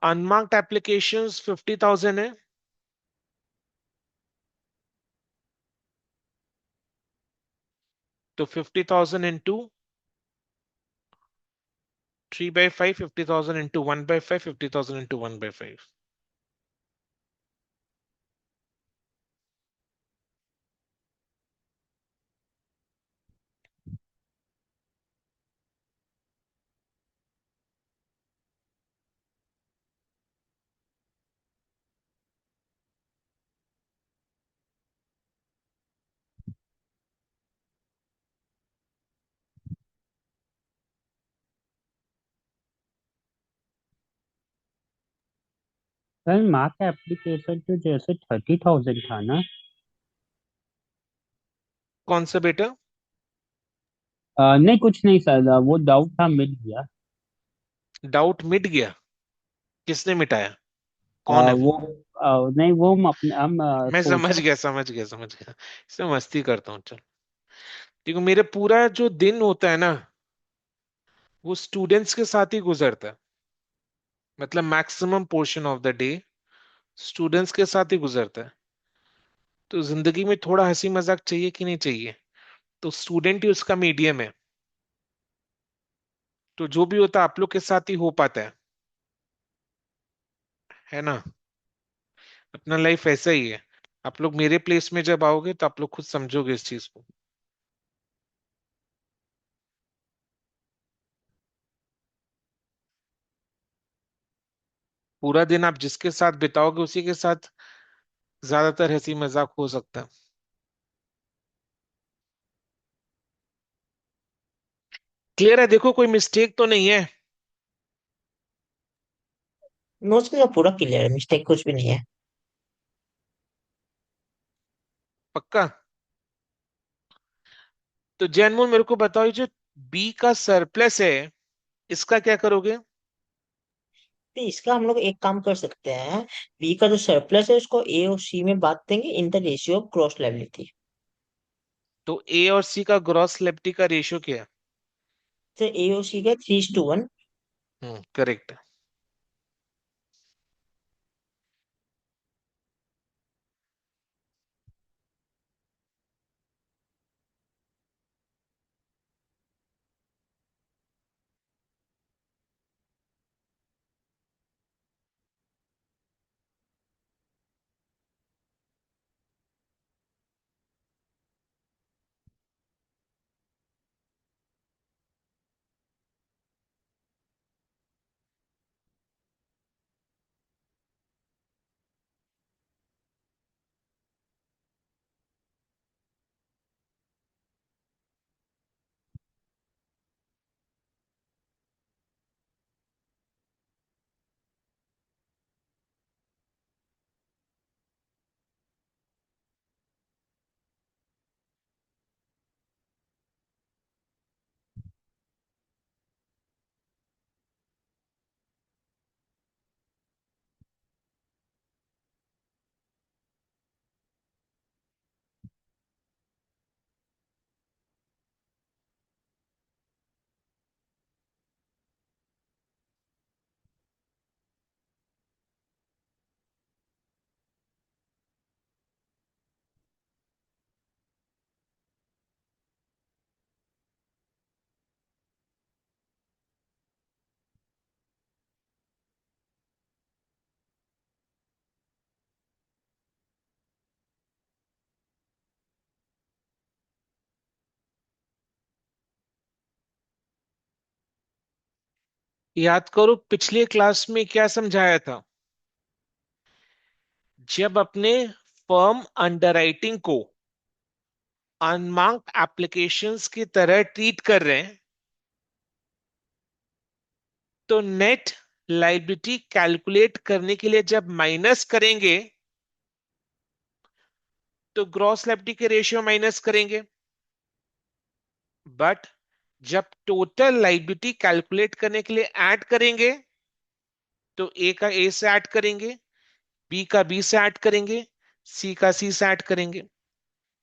अनमार्क्ड एप्लीकेशंस 50,000 है, तो 50,000 इंटू 3/5, 50,000 इंटू 1/5, 50,000 इंटू 1/5। सर माँ का एप्लीकेशन तो जैसे 30,000 था ना। कौन सा बेटा? नहीं कुछ नहीं सर, वो डाउट था, मिट गया। डाउट मिट गया? किसने मिटाया? कौन है वो? वो नहीं वो हम मैं सोच समझ रहे। गया, समझ गया, समझ गया। इसमें मस्ती करता हूँ, चल। देखो, मेरे पूरा जो दिन होता है ना, वो स्टूडेंट्स के साथ ही गुजरता है। मतलब maximum portion of the day students के साथ ही गुजरता है। तो जिंदगी में थोड़ा हंसी मजाक चाहिए कि नहीं चाहिए? तो स्टूडेंट ही उसका मीडियम है। तो जो भी होता है आप लोग के साथ ही हो पाता है ना? अपना लाइफ ऐसा ही है। आप लोग मेरे प्लेस में जब आओगे तो आप लोग खुद समझोगे इस चीज को। पूरा दिन आप जिसके साथ बिताओगे उसी के साथ ज्यादातर हंसी मजाक हो सकता है। क्लियर है? देखो, कोई मिस्टेक तो नहीं है। मोस्टली तो पूरा क्लियर है, मिस्टेक कुछ भी नहीं है। पक्का? तो जैनमोहन, मेरे को बताओ, ये जो बी का सरप्लस है, इसका क्या करोगे? तो इसका हम लोग एक काम कर सकते हैं, बी का जो सरप्लस है उसको ए और सी में बांट देंगे इन the ratio of cross liability. तो ए और सी का ग्रॉस लेफ्टी का रेशियो क्या है? तो ए और सी का 3:1। करेक्ट। याद करो पिछले क्लास में क्या समझाया था। जब अपने फर्म अंडरराइटिंग को अनमार्क्ड एप्लीकेशंस की तरह ट्रीट कर रहे हैं, तो नेट लायबिलिटी कैलकुलेट करने के लिए जब माइनस करेंगे तो ग्रॉस लायबिलिटी के रेशियो माइनस करेंगे। बट जब टोटल लायबिलिटी कैलकुलेट करने के लिए ऐड करेंगे तो ए का ए से ऐड करेंगे, बी का बी से ऐड करेंगे, सी का सी से ऐड करेंगे।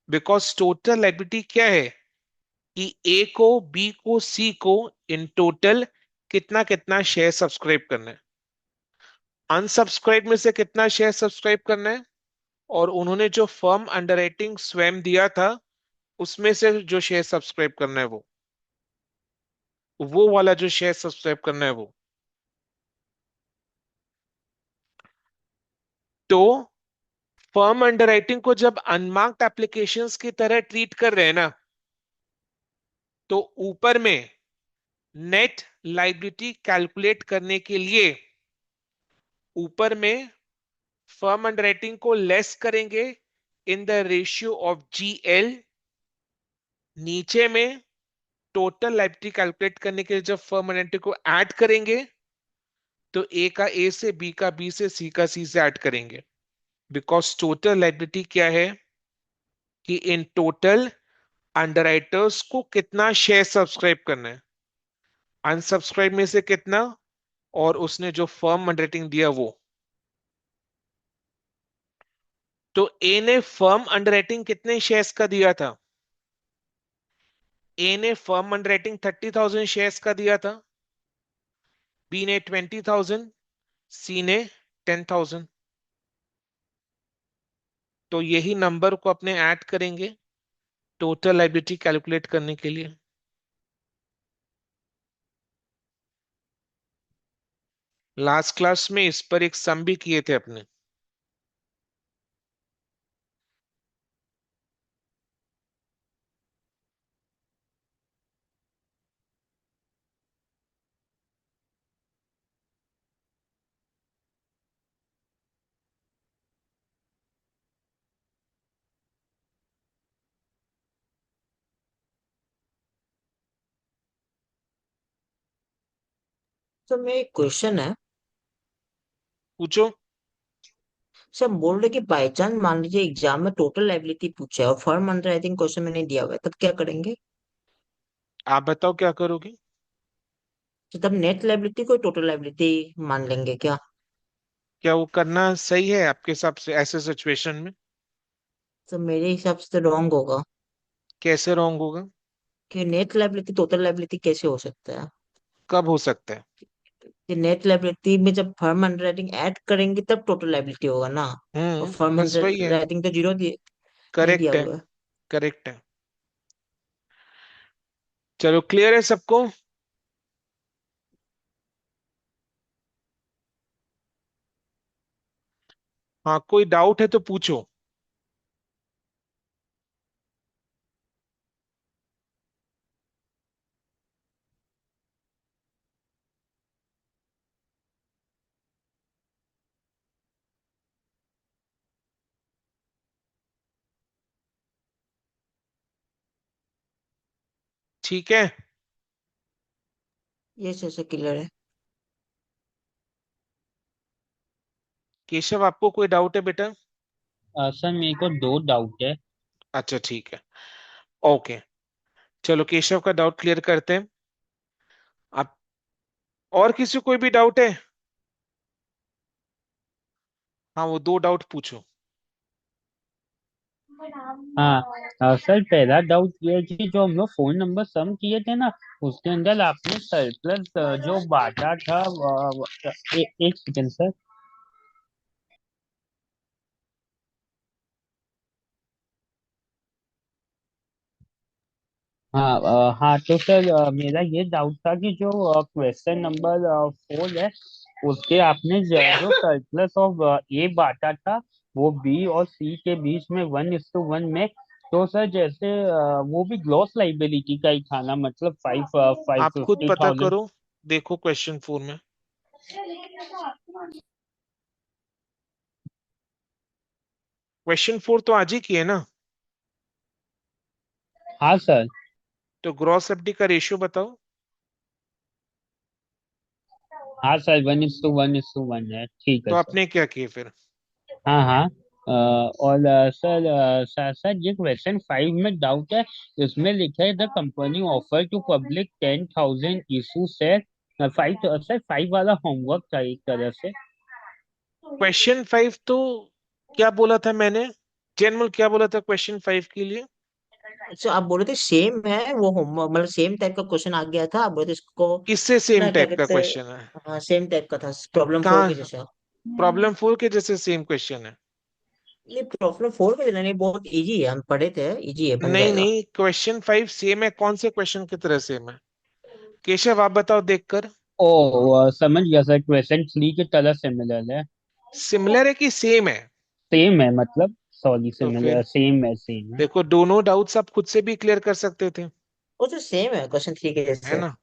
बिकॉज टोटल लायबिलिटी क्या है कि ए को, बी को, सी को इन टोटल कितना कितना शेयर सब्सक्राइब करना है, अनसब्सक्राइब में से कितना शेयर सब्सक्राइब करना है, और उन्होंने जो फर्म अंडरराइटिंग स्वयं दिया था उसमें से जो शेयर सब्सक्राइब करना है वो वाला जो शेयर सब्सक्राइब करना है वो। तो फर्म अंडरराइटिंग को जब अनमार्क्ड एप्लीकेशंस की तरह ट्रीट कर रहे हैं ना, तो ऊपर में नेट लायबिलिटी कैलकुलेट करने के लिए ऊपर में फर्म अंडरराइटिंग को लेस करेंगे इन द रेशियो ऑफ जीएल, नीचे में टोटल लायबिलिटी कैलकुलेट करने के लिए जब फर्म अंडरराइटिंग को ऐड करेंगे तो ए का ए से, बी का बी से, सी का सी से ऐड करेंगे। बिकॉज टोटल लायबिलिटी क्या है कि इन टोटल अंडरराइटर्स को कितना शेयर सब्सक्राइब करना है, अनसब्सक्राइब में से कितना, और उसने जो फर्म अंडरराइटिंग दिया वो। तो ए ने फर्म अंडरराइटिंग कितने शेयर्स का दिया था? ए ने फर्म अंडरराइटिंग 30,000 शेयर्स का दिया था, बी ने 20,000, सी ने 10,000। तो यही नंबर को अपने ऐड करेंगे टोटल लायबिलिटी कैलकुलेट करने के लिए। लास्ट क्लास में इस पर एक सम भी किए थे अपने। तो मेरा एक क्वेश्चन है। पूछो। सर बोल रहे कि बाई चांस मान लीजिए एग्जाम में टोटल लायबिलिटी पूछा है और फर्म अंडरराइटिंग क्वेश्चन में नहीं दिया हुआ है, तब क्या करेंगे? आप बताओ क्या करोगे। तो तब नेट लाइबिलिटी को टोटल लाइबिलिटी मान लेंगे क्या? क्या वो करना सही है आपके हिसाब से ऐसे सिचुएशन में? तो मेरे हिसाब से तो रॉन्ग होगा। कैसे रॉन्ग होगा? कि नेट लाइबिलिटी टोटल लाइबिलिटी कैसे हो सकता है? कब हो सकता है? कि नेट लाइबिलिटी में जब फर्म अंडरराइटिंग ऐड करेंगे तब टोटल लाइबिलिटी होगा ना। और फर्म बस वही है। अंडरराइटिंग तो जीरो नहीं दिया करेक्ट है। हुआ है। करेक्ट है। चलो क्लियर है सबको? हाँ, कोई डाउट है तो पूछो। ठीक है। ये कैसे क्लियर है? केशव, आपको कोई डाउट है बेटा? सर मेरे को दो डाउट है। अच्छा ठीक है। ओके। चलो केशव का डाउट क्लियर करते हैं। आप और किसी को कोई भी डाउट है? हाँ, वो दो डाउट पूछो। हाँ सर पहला डाउट ये है कि जो हम लोग फोन नंबर सम किए थे ना, उसके अंदर आपने सरप्लस जो बांटा था एक सेकंड सर। हाँ हाँ तो सर मेरा ये डाउट था कि जो क्वेश्चन नंबर 4 है, उसके आपने जो सरप्लस ऑफ ए बांटा था वो बी और सी के बीच में 1:1 में। तो सर जैसे वो भी ग्लॉस लाइबिलिटी का ही था ना, मतलब फाइव आप खुद फिफ्टी पता थाउजेंड करो। देखो क्वेश्चन 4 में। क्वेश्चन 4 तो आज ही किए ना? हाँ सर। तो ग्रॉस एफडी का रेशियो बताओ। हाँ सर 1:1:1 है, ठीक तो है सर। आपने क्या किए फिर? हाँ हाँ और सर सर सर ये क्वेश्चन 5 में डाउट है। इसमें लिखा है the company offer to public 10,000 issue share. Five sir 5 वाला होमवर्क था एक तरह से। क्वेश्चन 5 तो क्या बोला था मैंने? जनरल क्या बोला था क्वेश्चन 5 के लिए? अच्छा, आप बोल रहे थे सेम है वो मतलब सेम टाइप का क्वेश्चन आ गया था, आप बोल रहे थे इसको किससे सेम ना, क्या टाइप का कहते हैं। क्वेश्चन है? हाँ सेम टाइप का था, प्रॉब्लम फोर के कहाँ? जैसा। प्रॉब्लम 4 के जैसे सेम क्वेश्चन है? नहीं, प्रॉब्लम फोर के जैसा नहीं, बहुत इजी है, हम पढ़े थे, इजी है, बन नहीं जाएगा। नहीं, क्वेश्चन 5 सेम है, कौन से क्वेश्चन की तरह सेम है? केशव आप बताओ देखकर। ओ समझ गया सर, क्वेश्चन 3 की तरह सिमिलर है। सिमिलर है कि सेम है? सेम है मतलब, सॉरी तो सिमिलर फिर सेम है। देखो, दोनों डाउट्स आप खुद से भी क्लियर कर सकते थे। वो तो सेम है क्वेश्चन थ्री के है जैसे। ना?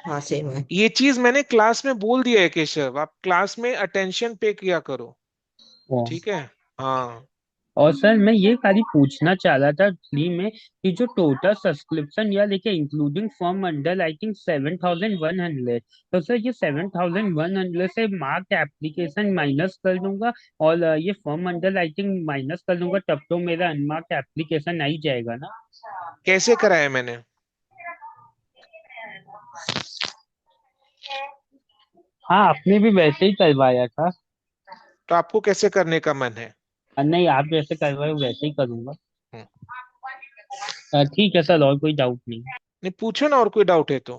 हाँ सेम है। ये चीज मैंने क्लास में बोल दिया है केशव, आप क्लास में अटेंशन पे किया करो। ओ ठीक है। हाँ। और सर मैं ये खाली पूछना चाह रहा था थ्री में कि जो टोटल सब्सक्रिप्शन या देखिए including form under I think 7,100, तो सर ये 7,100 से मार्क एप्लीकेशन माइनस कर दूंगा और ये form under I think minus कर दूंगा, तब तो मेरा अनमार्क एप्लीकेशन आ ही जाएगा ना। कैसे कराया मैंने? हाँ आपने भी वैसे ही करवाया था। तो आपको कैसे करने का मन है? नहीं आप जैसे करवाए वैसे ही करूंगा। हम्म, ठीक है सर, और कोई डाउट नहीं। नहीं, पूछो ना और कोई डाउट है तो।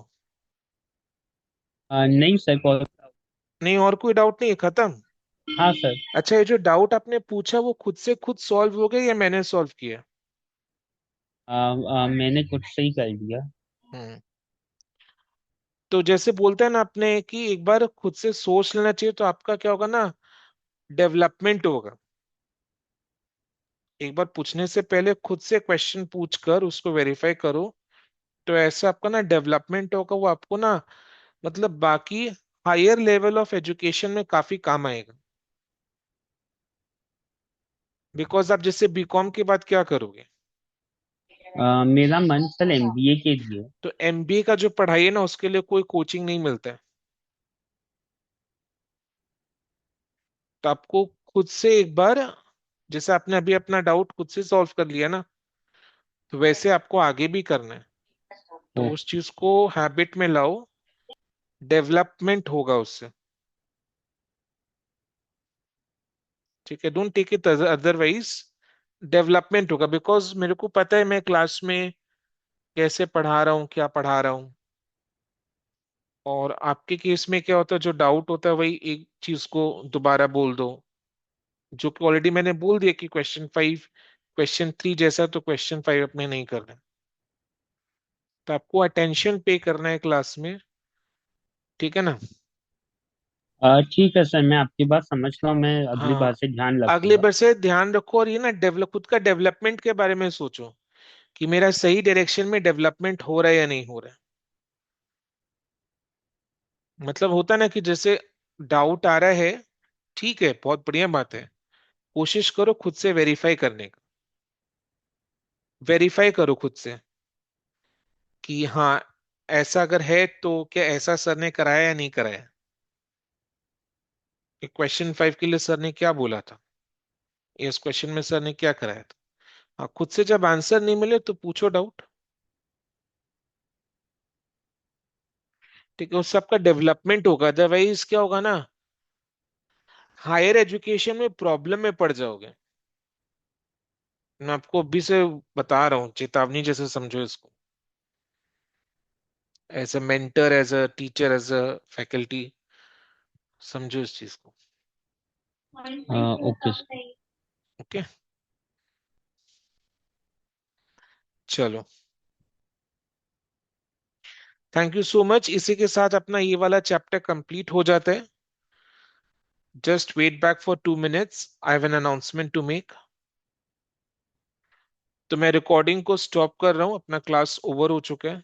नहीं सर नहीं, और कोई डाउट नहीं है, खत्म? हाँ सर। अच्छा, ये जो डाउट आपने पूछा वो खुद से खुद सॉल्व हो गया या मैंने सॉल्व किया? मैंने कुछ सही कर दिया। हम्म। तो जैसे बोलते हैं ना अपने कि एक बार खुद से सोच लेना चाहिए, तो आपका क्या होगा ना, डेवलपमेंट होगा। एक बार पूछने से पहले खुद से क्वेश्चन पूछ कर उसको वेरीफाई करो। तो ऐसे आपका ना डेवलपमेंट होगा, वो आपको ना मतलब बाकी हायर लेवल ऑफ एजुकेशन में काफी काम आएगा। बिकॉज आप जैसे बीकॉम के बाद क्या करोगे? मेरा मन सर एमबीए के लिए। तो एमबीए का जो पढ़ाई है ना, उसके लिए कोई कोचिंग नहीं मिलता है। तो आपको खुद से एक बार, जैसे आपने अभी अपना डाउट खुद से सॉल्व कर लिया ना, तो वैसे आपको आगे भी करना है। तो ओ, उस चीज को हैबिट में लाओ। डेवलपमेंट होगा उससे। ठीक है, don't take it otherwise, development होगा, बिकॉज मेरे को पता है मैं क्लास में कैसे पढ़ा रहा हूँ, क्या पढ़ा रहा हूँ। और आपके केस में क्या होता है, जो डाउट होता है वही एक चीज को दोबारा बोल दो, जो कि ऑलरेडी मैंने बोल दिया कि क्वेश्चन 5 क्वेश्चन 3 जैसा, तो क्वेश्चन 5 अपने नहीं करना है। तो आपको अटेंशन पे करना है क्लास में, ठीक है ना। ठीक है सर, मैं आपकी बात समझ रहा हूँ, मैं अगली बार हाँ, से ध्यान अगले रखूंगा। बार से ध्यान रखो, और ये ना डेवलप, खुद का डेवलपमेंट के बारे में सोचो कि मेरा सही डायरेक्शन में डेवलपमेंट हो रहा है या नहीं हो रहा है। मतलब होता ना कि जैसे डाउट आ रहा है, ठीक है, बहुत बढ़िया बात है, कोशिश करो खुद से वेरीफाई करने का। वेरीफाई करो खुद से कि हाँ, ऐसा अगर है तो क्या ऐसा सर ने कराया या नहीं कराया, कि क्वेश्चन 5 के लिए सर ने क्या बोला था, इस क्वेश्चन में सर ने क्या कराया था। हाँ, खुद से जब आंसर नहीं मिले तो पूछो डाउट। ठीक है, उससे आपका डेवलपमेंट होगा, अदरवाइज क्या होगा ना, हायर एजुकेशन में प्रॉब्लम में पड़ जाओगे। मैं आपको अभी से बता रहा हूँ, चेतावनी जैसे समझो इसको, as a mentor, as a teacher, as a faculty, समझो इस चीज को। ओके। ओके, चलो, थैंक यू सो मच। इसी के साथ अपना ये वाला चैप्टर कंप्लीट हो जाता है। Just wait back for 2 minutes, I have an announcement to make. तो मैं रिकॉर्डिंग को स्टॉप कर रहा हूँ, अपना क्लास ओवर हो चुका है।